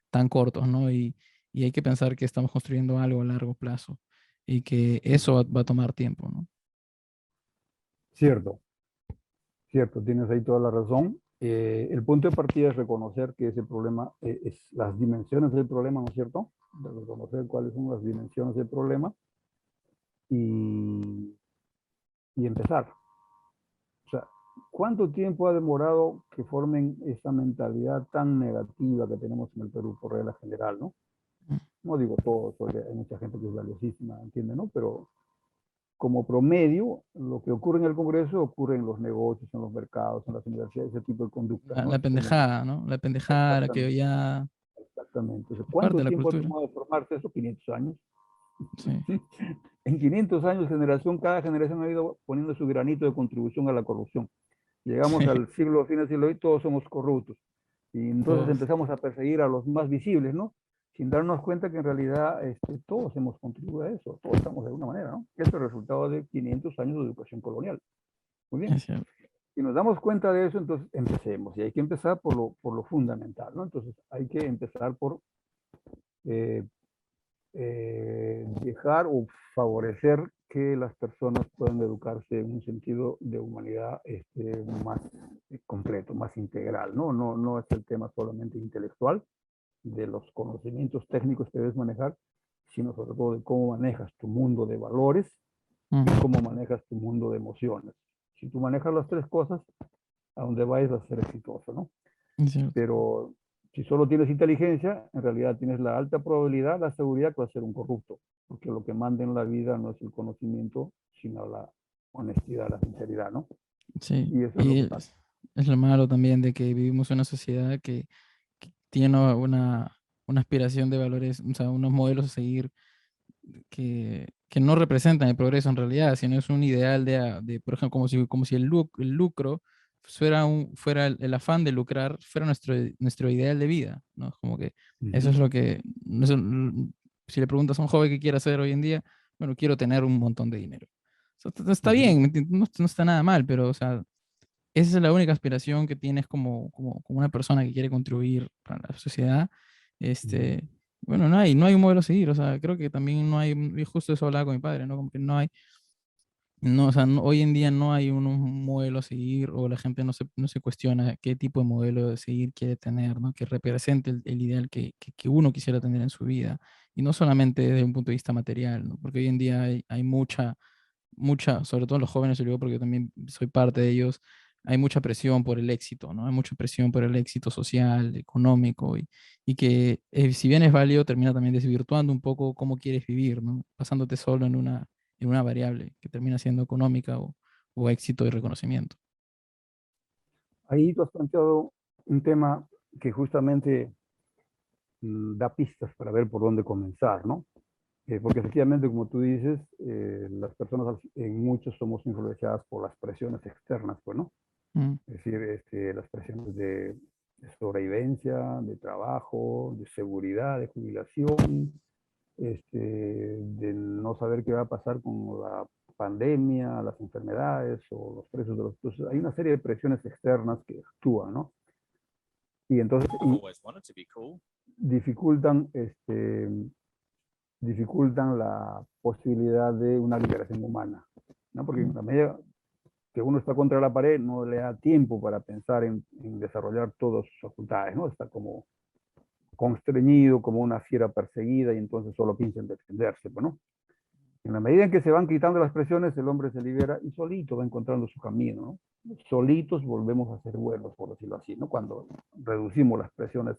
tan cortos, ¿no? Y hay que pensar que estamos construyendo algo a largo plazo y que eso va a tomar tiempo, ¿no? Cierto, cierto, tienes ahí toda la razón. El punto de partida es reconocer que ese problema es las dimensiones del problema, ¿no es cierto? De reconocer cuáles son las dimensiones del problema y, y empezar. O sea, ¿cuánto tiempo ha demorado que formen esa mentalidad tan negativa que tenemos en el Perú por regla general, ¿no? Mm. No digo todos, porque hay mucha gente que es valiosísima, ¿entiende, no? Pero como promedio, lo que ocurre en el Congreso ocurre en los negocios, en los mercados, en las universidades, ese tipo de conductas, La ¿no? Es como pendejada, ¿no? La pendejada, la que exactamente, ya exactamente. O sea, es parte ¿cuánto de la tiempo ha cultura. tomado formarse eso? 500 años. Sí. En 500 años, cada generación ha ido poniendo su granito de contribución a la corrupción. Llegamos al siglo, fin del siglo XX, todos somos corruptos. Y entonces Todos. empezamos a perseguir a los más visibles, ¿no? Sin darnos cuenta que en realidad todos hemos contribuido a eso, todos estamos de alguna manera, ¿no? Es el resultado de 500 años de educación colonial. Muy bien. Es cierto. Si nos damos cuenta de eso, entonces empecemos. Y hay que empezar por lo fundamental, ¿no? Entonces hay que empezar por eh, dejar o favorecer que las personas puedan educarse en un sentido de humanidad más completo, más integral, ¿no? No es el tema solamente intelectual, de los conocimientos técnicos que debes manejar, sino sobre todo de cómo manejas tu mundo de valores y Mm, cómo manejas tu mundo de emociones. Si tú manejas las tres cosas, a donde vayas a ser exitoso, ¿no? es cierto. Pero si solo tienes inteligencia, en realidad tienes la alta probabilidad, la seguridad que vas a ser un corrupto, porque lo que manda en la vida no es el conocimiento, sino la honestidad, la sinceridad, ¿no? Sí. Y eso es lo Y que pasa. es lo malo también de que vivimos en una sociedad que tiene una aspiración de valores, o sea, unos modelos a seguir que no representan el progreso en realidad, sino es un ideal por ejemplo, como si el lucro fuera el afán de lucrar, fuera nuestro ideal de vida, ¿no? Como que Uh eso -huh. es lo que, si le preguntas a un joven qué quiere hacer hoy en día, bueno, quiero tener un montón de dinero. O sea, Uh está -huh. bien, ¿me entiendes? No está nada mal, pero, o sea, esa es la única aspiración que tienes como una persona que quiere contribuir para la sociedad. Uh -huh. Este, bueno, no hay un modelo a seguir, o sea, creo que también no hay, y justo eso hablaba con mi padre, ¿no? Como que no hay, no, o sea, hoy en día no hay un modelo a seguir o la gente no se cuestiona qué tipo de modelo de seguir quiere tener, ¿no? Que represente el ideal que uno quisiera tener en su vida. Y no solamente desde un punto de vista material, ¿no? Porque hoy en día hay sobre todo los jóvenes, yo digo porque yo también soy parte de ellos, hay mucha presión por el éxito, ¿no? Hay mucha presión por el éxito social, económico, y que si bien es válido, termina también desvirtuando un poco cómo quieres vivir, ¿no? Pasándote solo en una variable que termina siendo económica o éxito y reconocimiento. Ahí tú has planteado un tema que justamente da pistas para ver por dónde comenzar, ¿no? Porque efectivamente, como tú dices, las personas en muchos somos influenciadas por las presiones externas, pues, ¿no? Mm, Es decir, las presiones de sobrevivencia, de trabajo, de seguridad, de jubilación, de no saber qué va a pasar con la pandemia, las enfermedades o los precios de los... Entonces, hay una serie de presiones externas que actúan, ¿no? Y entonces dificultan, dificultan la posibilidad de una liberación humana, ¿no? Porque en mm, la medida que uno está contra la pared, no le da tiempo para pensar en desarrollar todas sus facultades, ¿no? Está como constreñido, como una fiera perseguida, y entonces solo piensa en defenderse, pues, ¿no? En la medida en que se van quitando las presiones, el hombre se libera y solito va encontrando su camino, ¿no? Solitos volvemos a ser buenos, por decirlo así, ¿no? Cuando reducimos las presiones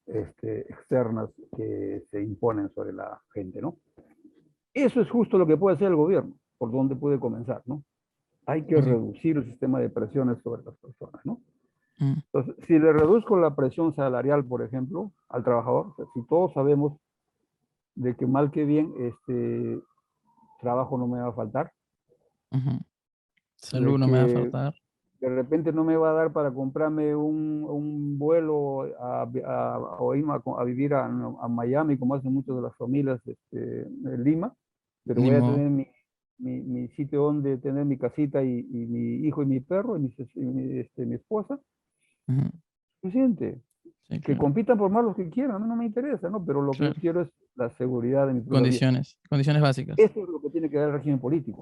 externas que se imponen sobre la gente, ¿no? Eso es justo lo que puede hacer el gobierno, por donde puede comenzar, ¿no? Hay que ok, reducir el sistema de presiones sobre las personas, ¿no? mm, Entonces, si le reduzco la presión salarial, por ejemplo, al trabajador, o sea, si todos sabemos de que mal que bien trabajo no me va a faltar, ujú. de Salud no me va a que faltar. de repente no me va a dar para comprarme un vuelo o irme a vivir a Miami, como hacen muchas de las familias de Lima, pero Ni voy a modo. tener mi sitio donde tener mi casita y mi hijo y mi perro mi esposa, Ujú. suficiente. Sí, Que claro. compitan por más los que quieran, a mí no me interesa, ¿no? Pero lo que yo Claro. quiero es la seguridad de mi propia vida. Condiciones. Condiciones básicas. Eso es lo que tiene que dar el régimen político.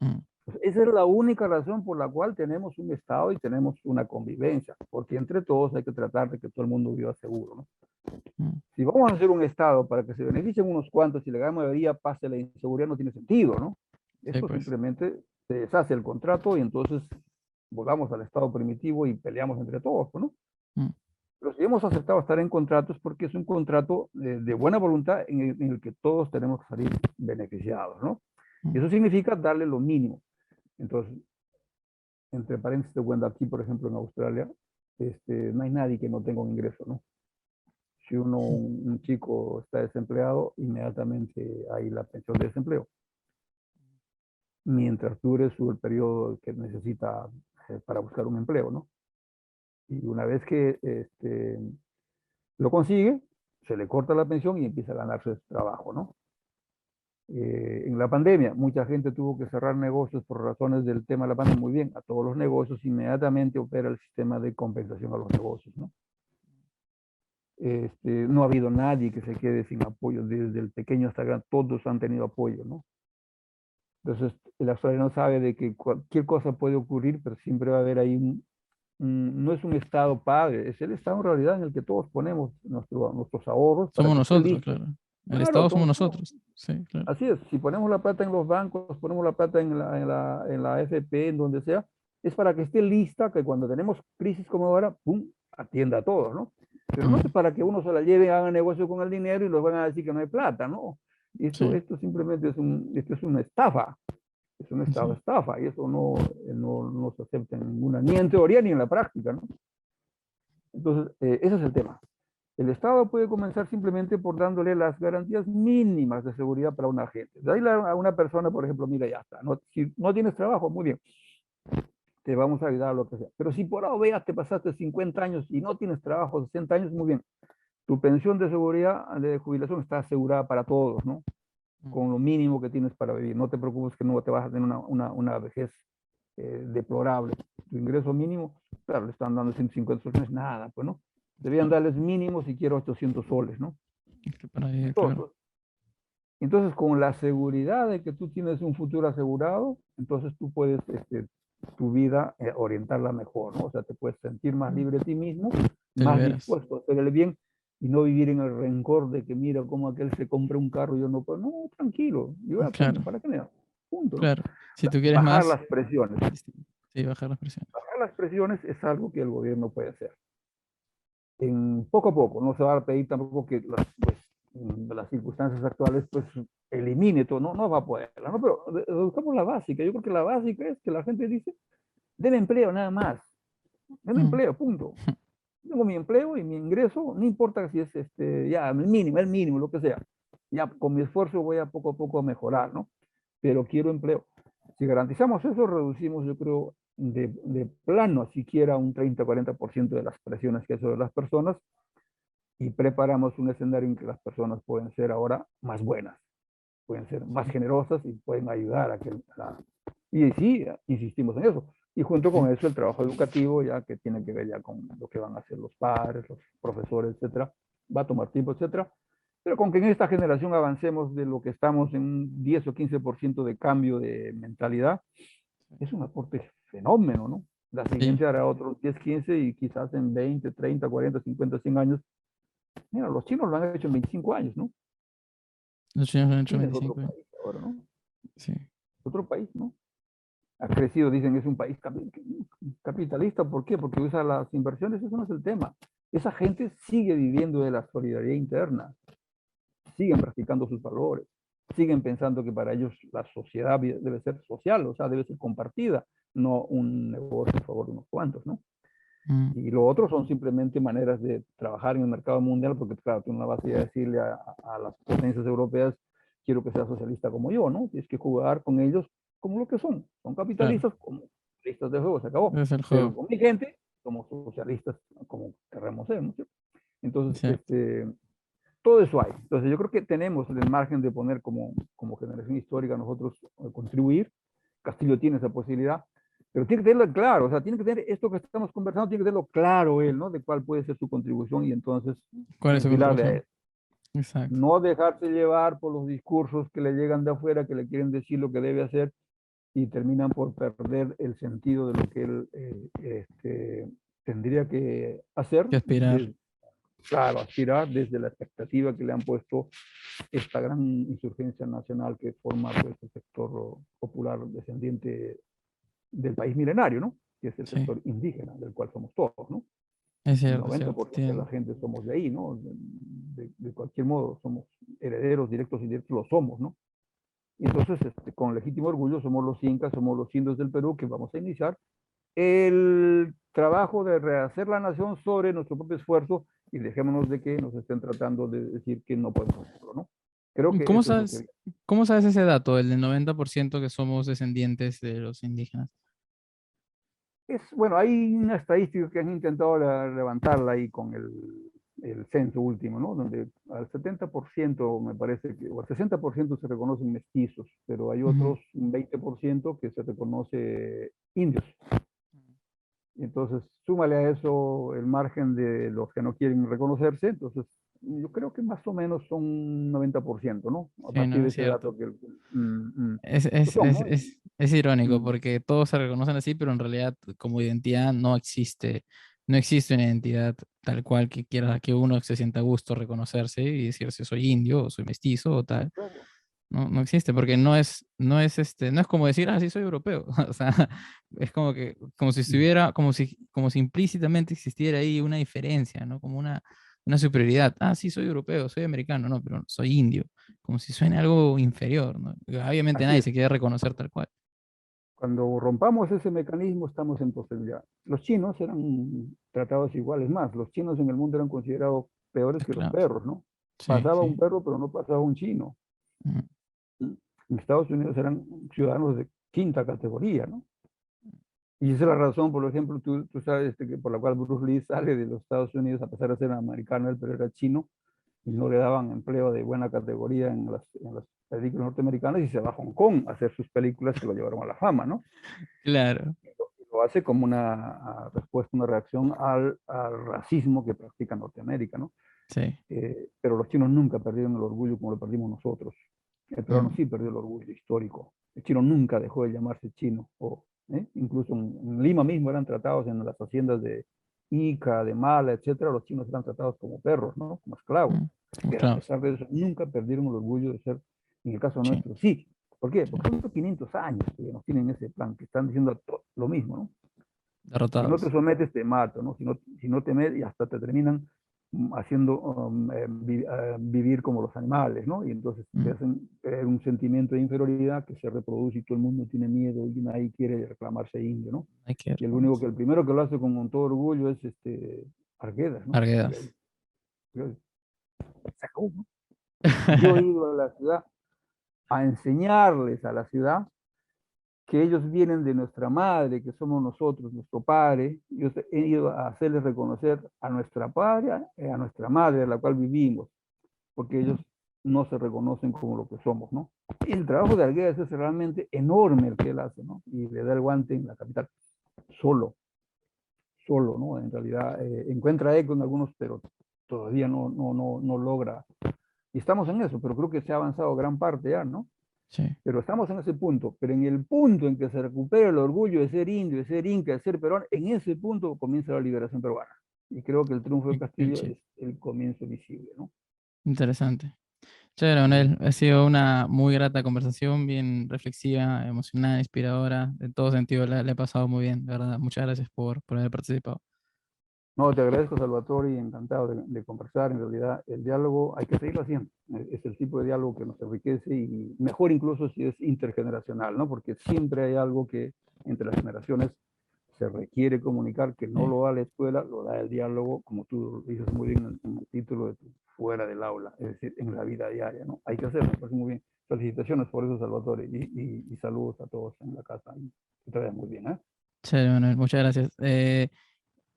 Mm, Pues esa es la única razón por la cual tenemos un Estado y tenemos una convivencia, porque entre todos hay que tratar de que todo el mundo viva seguro, ¿no? mm. Si vamos a hacer un Estado para que se beneficien unos cuantos y la gran mayoría pase la inseguridad, no tiene sentido, ¿no? Sí, Esto pues. simplemente se deshace el contrato y entonces volvamos al Estado primitivo y peleamos entre todos, ¿no? Mm, Pero si hemos aceptado estar en contratos porque es un contrato de buena voluntad en el que todos tenemos que salir beneficiados, ¿no? Y mm. eso significa darle lo mínimo. Entonces, entre paréntesis, te cuento aquí, por ejemplo, en Australia, no hay nadie que no tenga un ingreso, ¿no? Si un chico está desempleado, inmediatamente hay la pensión de desempleo, mientras dure el periodo que necesita para buscar un empleo, ¿no? Y una vez que lo consigue, se le corta la pensión y empieza a ganarse su trabajo, ¿no? En la pandemia, mucha gente tuvo que cerrar negocios por razones del tema de la pandemia. Muy bien, a todos los negocios inmediatamente opera el sistema de compensación a los negocios, ¿no? No ha habido nadie que se quede sin apoyo, desde el pequeño hasta el gran, todos han tenido apoyo, ¿no? Entonces, el australiano sabe de que cualquier cosa puede ocurrir, pero siempre va a haber ahí no es un Estado padre, es el Estado en realidad en el que todos ponemos nuestros ahorros para Somos que esté nosotros, listo. claro. El Claro, Estado somos somos todos. nosotros. Sí, claro. Así es, si ponemos la plata en los bancos, ponemos la plata en la FP, en donde sea, es para que esté lista, que cuando tenemos crisis como ahora, ¡pum!, atienda a todos, ¿no? Pero no es Mm, para que uno se la lleve, haga negocio con el dinero y los van a decir que no hay plata, ¿no? sí, Esto simplemente esto es una estafa, es una sí. estafa, y eso no se acepta en ninguna, ni en teoría ni en la práctica, ¿no? Entonces, ese es el tema. El Estado puede comenzar simplemente por dándole las garantías mínimas de seguridad para una gente. De ahí a una persona, por ejemplo, mira, ya está. No, si no tienes trabajo, muy bien, te vamos a ayudar a lo que sea. Pero si por ahora veas, te pasaste 50 años y no tienes trabajo, 60 años, muy bien. Tu pensión de seguridad, de jubilación, está asegurada para todos, ¿no? Mm, Con lo mínimo que tienes para vivir. No te preocupes que no te vas a tener una vejez deplorable. Tu ingreso mínimo, claro, le están dando 150 soles, no es nada, pues, ¿no? Debían claro. darles mínimo siquiera 800 soles, ¿no? Es que para vivir, claro. Entonces, entonces, con la seguridad de que tú tienes un futuro asegurado, entonces tú puedes tu vida orientarla mejor, ¿no? O sea, te puedes sentir más Mm, libre de ti mismo, te más liberas. dispuesto a hacer el bien y no vivir en el rencor de que mira cómo aquel se compra un carro y yo no puedo. No, tranquilo, yo ya tengo, Claro, ¿para qué me da? Punto, ¿no? claro. Si tú quieres Bajar más, las presiones. distinto. Sí, bajar las presiones. Bajar las presiones es algo que el gobierno puede hacer. En poco a poco, no se va a pedir tampoco que las circunstancias actuales pues elimine todo, no va a poder, ¿no? Pero buscamos la básica, yo creo que la básica es que la gente dice, den empleo nada más, den Mm, empleo, punto. Tengo mi empleo y mi ingreso, no importa si es ya el mínimo, lo que sea. ya con mi esfuerzo voy a poco a mejorar, ¿no? Pero quiero empleo. Si garantizamos eso, reducimos, yo creo, de plano, siquiera un 30-40% de las presiones que hay sobre las personas y preparamos un escenario en que las personas pueden ser ahora más buenas, pueden ser más generosas y pueden ayudar a que y sí, insistimos en eso. Y junto con eso el trabajo educativo, ya que tiene que ver ya con lo que van a hacer los padres, los profesores, etcétera, va a tomar tiempo, etcétera. Pero con que en esta generación avancemos de lo que estamos en un 10 o 15% de cambio de mentalidad, es un aporte fenómeno, ¿no? La Sí, siguiente hará otros 10, 15 y quizás en 20, 30, 40, 50, 100 años. Mira, los chinos lo han hecho en 25 años, ¿no? los chinos han hecho China es otro 25. país ahora, ¿no? Sí, Otro país, ¿no? Ha crecido, dicen, es un país capitalista. ¿Por qué? Porque usa las inversiones, eso no es el tema. Esa gente sigue viviendo de la solidaridad interna, siguen practicando sus valores, siguen pensando que para ellos la sociedad debe ser social, o sea, debe ser compartida, no un negocio a favor de unos cuantos, ¿no? mm, Y lo otro son simplemente maneras de trabajar en el mercado mundial, porque claro, tú no vas a ir a decirle a las potencias europeas, quiero que sea socialista como yo, ¿no? Tienes que jugar con ellos como lo que son claro, capitalistas, como listas de juego, se acabó. es el Pero juego. con mi gente, somos socialistas como querramos ser, ¿no? Entonces, Cierto. todo eso hay. Entonces, yo creo que tenemos el margen de poner como generación histórica nosotros contribuir. Castillo tiene esa posibilidad, pero tiene que tenerlo claro, o sea, tiene que tener esto que estamos conversando, tiene que tenerlo claro él, ¿no? De cuál puede ser su contribución y entonces ¿Cuál es su enfilarle a contribución? él. Exacto. No dejarse llevar por los discursos que le llegan de afuera, que le quieren decir lo que debe hacer y terminan por perder el sentido de lo que él tendría que hacer, Que aspirar. claro, aspirar desde la expectativa que le han puesto esta gran insurgencia nacional que forma pues, el sector popular descendiente del país milenario, ¿no? Que es el Sí, sector indígena, del cual somos todos, ¿no? El es noventa cierto. por ciento de la gente somos de ahí, ¿no? De cualquier modo, somos herederos directos y indirectos, lo somos, ¿no? Y entonces, con legítimo orgullo, somos los incas, somos los indios del Perú que vamos a iniciar el trabajo de rehacer la nación sobre nuestro propio esfuerzo y dejémonos de que nos estén tratando de decir que no podemos hacerlo, ¿no? Creo que ¿Cómo eso es lo que sabes, cómo sabes ese dato, el del 90% que somos descendientes de los indígenas? es. Bueno, hay una estadística que han intentado levantarla ahí con el censo último, ¿no? Donde al 70% me parece que, o al 60% se reconocen mestizos, pero hay Ujú. otros un 20% que se reconoce indios. Entonces, súmale a eso el margen de los que no quieren reconocerse, entonces yo creo que más o menos son 90%, ¿no? A Sí, partir no, de es ese dato cierto. que lo Es, son, es, ¿no? es, es irónico Mm, porque todos se reconocen así, pero en realidad como identidad no existe, no existe una identidad tal cual que quiera que uno se sienta a gusto reconocerse y decirse soy indio o soy mestizo o tal. claro. No, no existe porque no es como decir, ah, sí soy europeo. O sea, es como que, como si Mm. estuviera, como si implícitamente existiera ahí una diferencia, ¿no? Como una superioridad. Ah, sí soy europeo, soy americano, no, pero soy indio. Como si suene algo inferior, ¿no? Obviamente Así nadie es. se quiere reconocer tal cual. Cuando rompamos ese mecanismo estamos en posibilidad. Los chinos eran tratados iguales más. Los chinos en el mundo eran considerados peores que los Esclavos. perros, ¿no? Sí, Pasaba un sí. perro, pero no pasaba un chino. Mm, ¿Mm? En Estados Unidos eran ciudadanos de quinta categoría, ¿no? Y esa es la razón, por ejemplo, tú sabes que por la cual Bruce Lee sale de los Estados Unidos a pesar de ser americano, él pero era chino y no le daban empleo de buena categoría en las películas norteamericanas y se va a Hong Kong a hacer sus películas que lo llevaron a la fama, ¿no? claro, Lo hace como una respuesta, una reacción al racismo que practica Norteamérica, ¿no? sí. Pero los chinos nunca perdieron el orgullo como lo perdimos nosotros. El peruano Mm, sí perdió el orgullo histórico. El chino nunca dejó de llamarse chino. Incluso en Lima mismo eran tratados en las haciendas de Ica, de Mala, etcétera. Los chinos eran tratados como perros, ¿no? Como esclavos. mm, como Pero a esclavos. pesar de eso, nunca perdieron el orgullo de ser, en el caso Sí, nuestro, sí. ¿Por qué? sí. Porque son 500 años que nos tienen ese plan, que están diciendo lo mismo, ¿no? Si no te Derrotados. sometes, te mato, ¿no? Si no te metes, y hasta te terminan haciendo vivir como los animales, ¿no? Y entonces te Mm, hacen un sentimiento de inferioridad que se reproduce y todo el mundo tiene miedo y nadie quiere reclamarse indio, ¿no? hay que Y el reconocer. primero que lo hace con todo orgullo es Arguedas, ¿no? Arguedas. Se acabó, ¿no? Yo he ido a la ciudad a enseñarles a la ciudad que ellos vienen de nuestra madre, que somos nosotros, nuestro padre. Yo he ido a hacerles reconocer a nuestra padre, a nuestra madre, a la cual vivimos, porque ellos no se reconocen como lo que somos, ¿no? Y el trabajo de Arguedas es realmente enorme el que él hace, ¿no? Y le da el guante en la capital, solo, solo, ¿no? En realidad encuentra eco en algunos, pero todavía no logra. Y estamos en eso, pero creo que se ha avanzado gran parte ya, ¿no? Sí, Pero estamos en ese punto. Pero en el punto en que se recupera el orgullo de ser indio, de ser inca, de ser peruano, en ese punto comienza la liberación peruana. Y creo que el triunfo de Castillo sí, es el comienzo visible, ¿no? interesante. Chévere, Manuel. Ha sido una muy grata conversación, bien reflexiva, emocionada, inspiradora. En todo sentido, la he pasado muy bien, de verdad. Muchas gracias por haber participado. No, te agradezco, Salvatore, y encantado de conversar. En realidad, el diálogo hay que seguirlo haciendo. Es el tipo de diálogo que nos enriquece y mejor incluso si es intergeneracional, ¿no? Porque siempre hay algo que entre las generaciones se requiere comunicar, que no Sí, lo da la escuela, lo da el diálogo, como tú dices muy bien en el título de tu fuera del aula, es decir, en la vida diaria, ¿no? Hay que hacerlo, me parece muy bien. Felicitaciones por eso, Salvatore, y saludos a todos en la casa. Que te vaya muy bien, ¿eh? chévere, Manuel. Muchas gracias.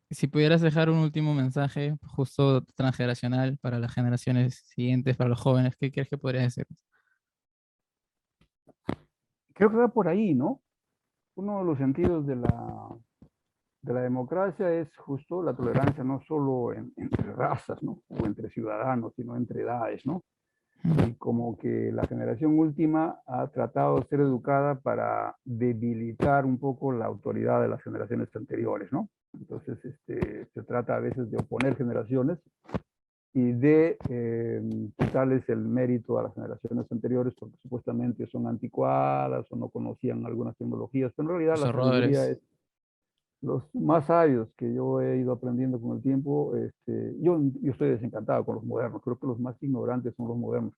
Si pudieras dejar un último mensaje justo transgeneracional para las generaciones siguientes, para los jóvenes, ¿qué crees que podrías decir? Creo que va por ahí, ¿no? Uno de los sentidos de la democracia es justo la tolerancia no solo entre razas, ¿no? O entre ciudadanos, sino entre edades, ¿no? Mm, Y como que la generación última ha tratado de ser educada para debilitar un poco la autoridad de las generaciones anteriores, ¿no? Entonces, se trata a veces de oponer generaciones y de quitarles el mérito a las generaciones anteriores porque supuestamente son anticuadas o no conocían algunas tecnologías, pero en realidad Los la sabiduría errores. es los más sabios que yo he ido aprendiendo con el tiempo. Yo estoy desencantado con los modernos, creo que los más ignorantes son los modernos.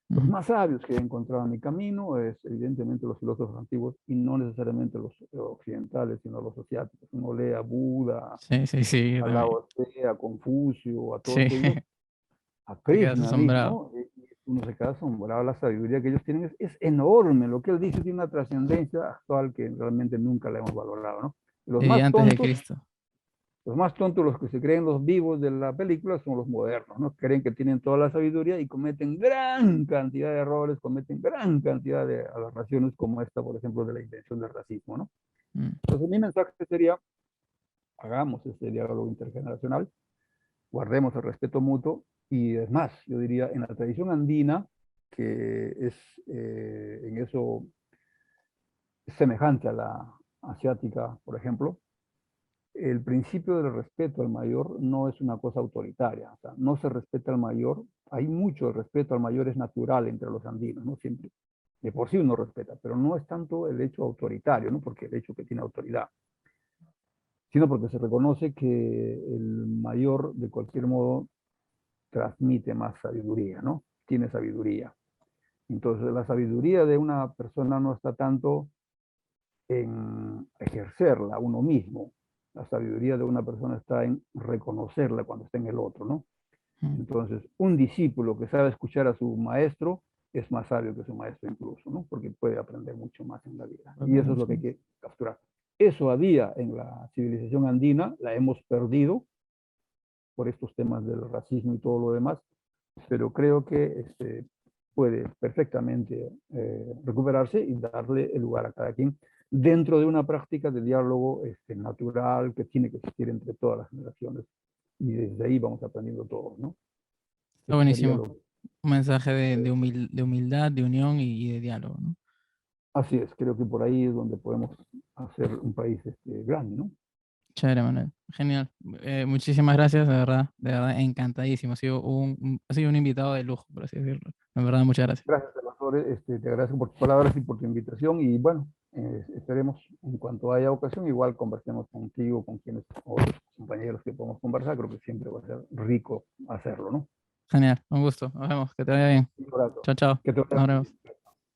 Los Mm, más sabios que he encontrado en mi camino es evidentemente los filósofos antiguos y no necesariamente los occidentales, sino los asiáticos. Uno lee a Buda, sí, sí, sí, yo a también. Lao Tse, a Confucio, a Sí, todos ellos, a te quedas Krishna asombrado. mismo, y uno se queda asombrado. La sabiduría que ellos tienen es enorme. Lo que él dice tiene una trascendencia actual que realmente nunca la hemos valorado, ¿no? Los Y más antes de tontos Cristo. los más tontos, los que se creen los vivos de la película, son los modernos, ¿no? Creen que tienen toda la sabiduría y cometen gran cantidad de errores, cometen gran cantidad de aberraciones como esta, por ejemplo, de la invención del racismo, ¿no? Mm, Entonces, mi mensaje sería, hagamos este diálogo intergeneracional, guardemos el respeto mutuo y es más, yo diría, en la tradición andina, que es en eso semejante a la asiática, por ejemplo, el principio del respeto al mayor no es una cosa autoritaria, o sea, no se respeta al mayor, hay mucho respeto al mayor, es natural entre los andinos, ¿no? Siempre, de por sí uno respeta, pero no es tanto el hecho autoritario, ¿no? Porque el hecho que tiene autoridad, sino porque se reconoce que el mayor, de cualquier modo, transmite más sabiduría, ¿no? Tiene sabiduría. Entonces, la sabiduría de una persona no está tanto en ejercerla uno mismo. La sabiduría de una persona está en reconocerla cuando está en el otro, ¿no? mm. Entonces, un discípulo que sabe escuchar a su maestro es más sabio que su maestro incluso, ¿no? Porque puede aprender mucho más en la vida. Y eso es lo que hay que capturar. Eso había en la civilización andina, la hemos perdido por estos temas del racismo y todo lo demás, pero creo que puede perfectamente recuperarse y darle el lugar a cada quien dentro de una práctica de diálogo natural que tiene que existir entre todas las generaciones. Y desde ahí vamos aprendiendo todos, ¿no? Está Eso sería buenísimo. lo Un mensaje que... de humildad, de unión y de diálogo, ¿no? Así es, creo que por ahí es donde podemos hacer un país grande, ¿no? Chévere, Manuel. Genial. Muchísimas gracias, de verdad, encantadísimo. Ha sido un invitado de lujo, por así decirlo. En verdad, muchas gracias. Gracias, Salvatore. Te agradezco por tus palabras y por tu invitación. Y bueno, esperemos en cuanto haya ocasión, igual conversemos contigo, con quienes, o los compañeros que podemos conversar. Creo que siempre va a ser rico hacerlo, ¿no? Genial, un gusto. Nos vemos. Que te vaya bien. Un abrazo. Chao, chao. Que te vaya Nos muy vemos. bien.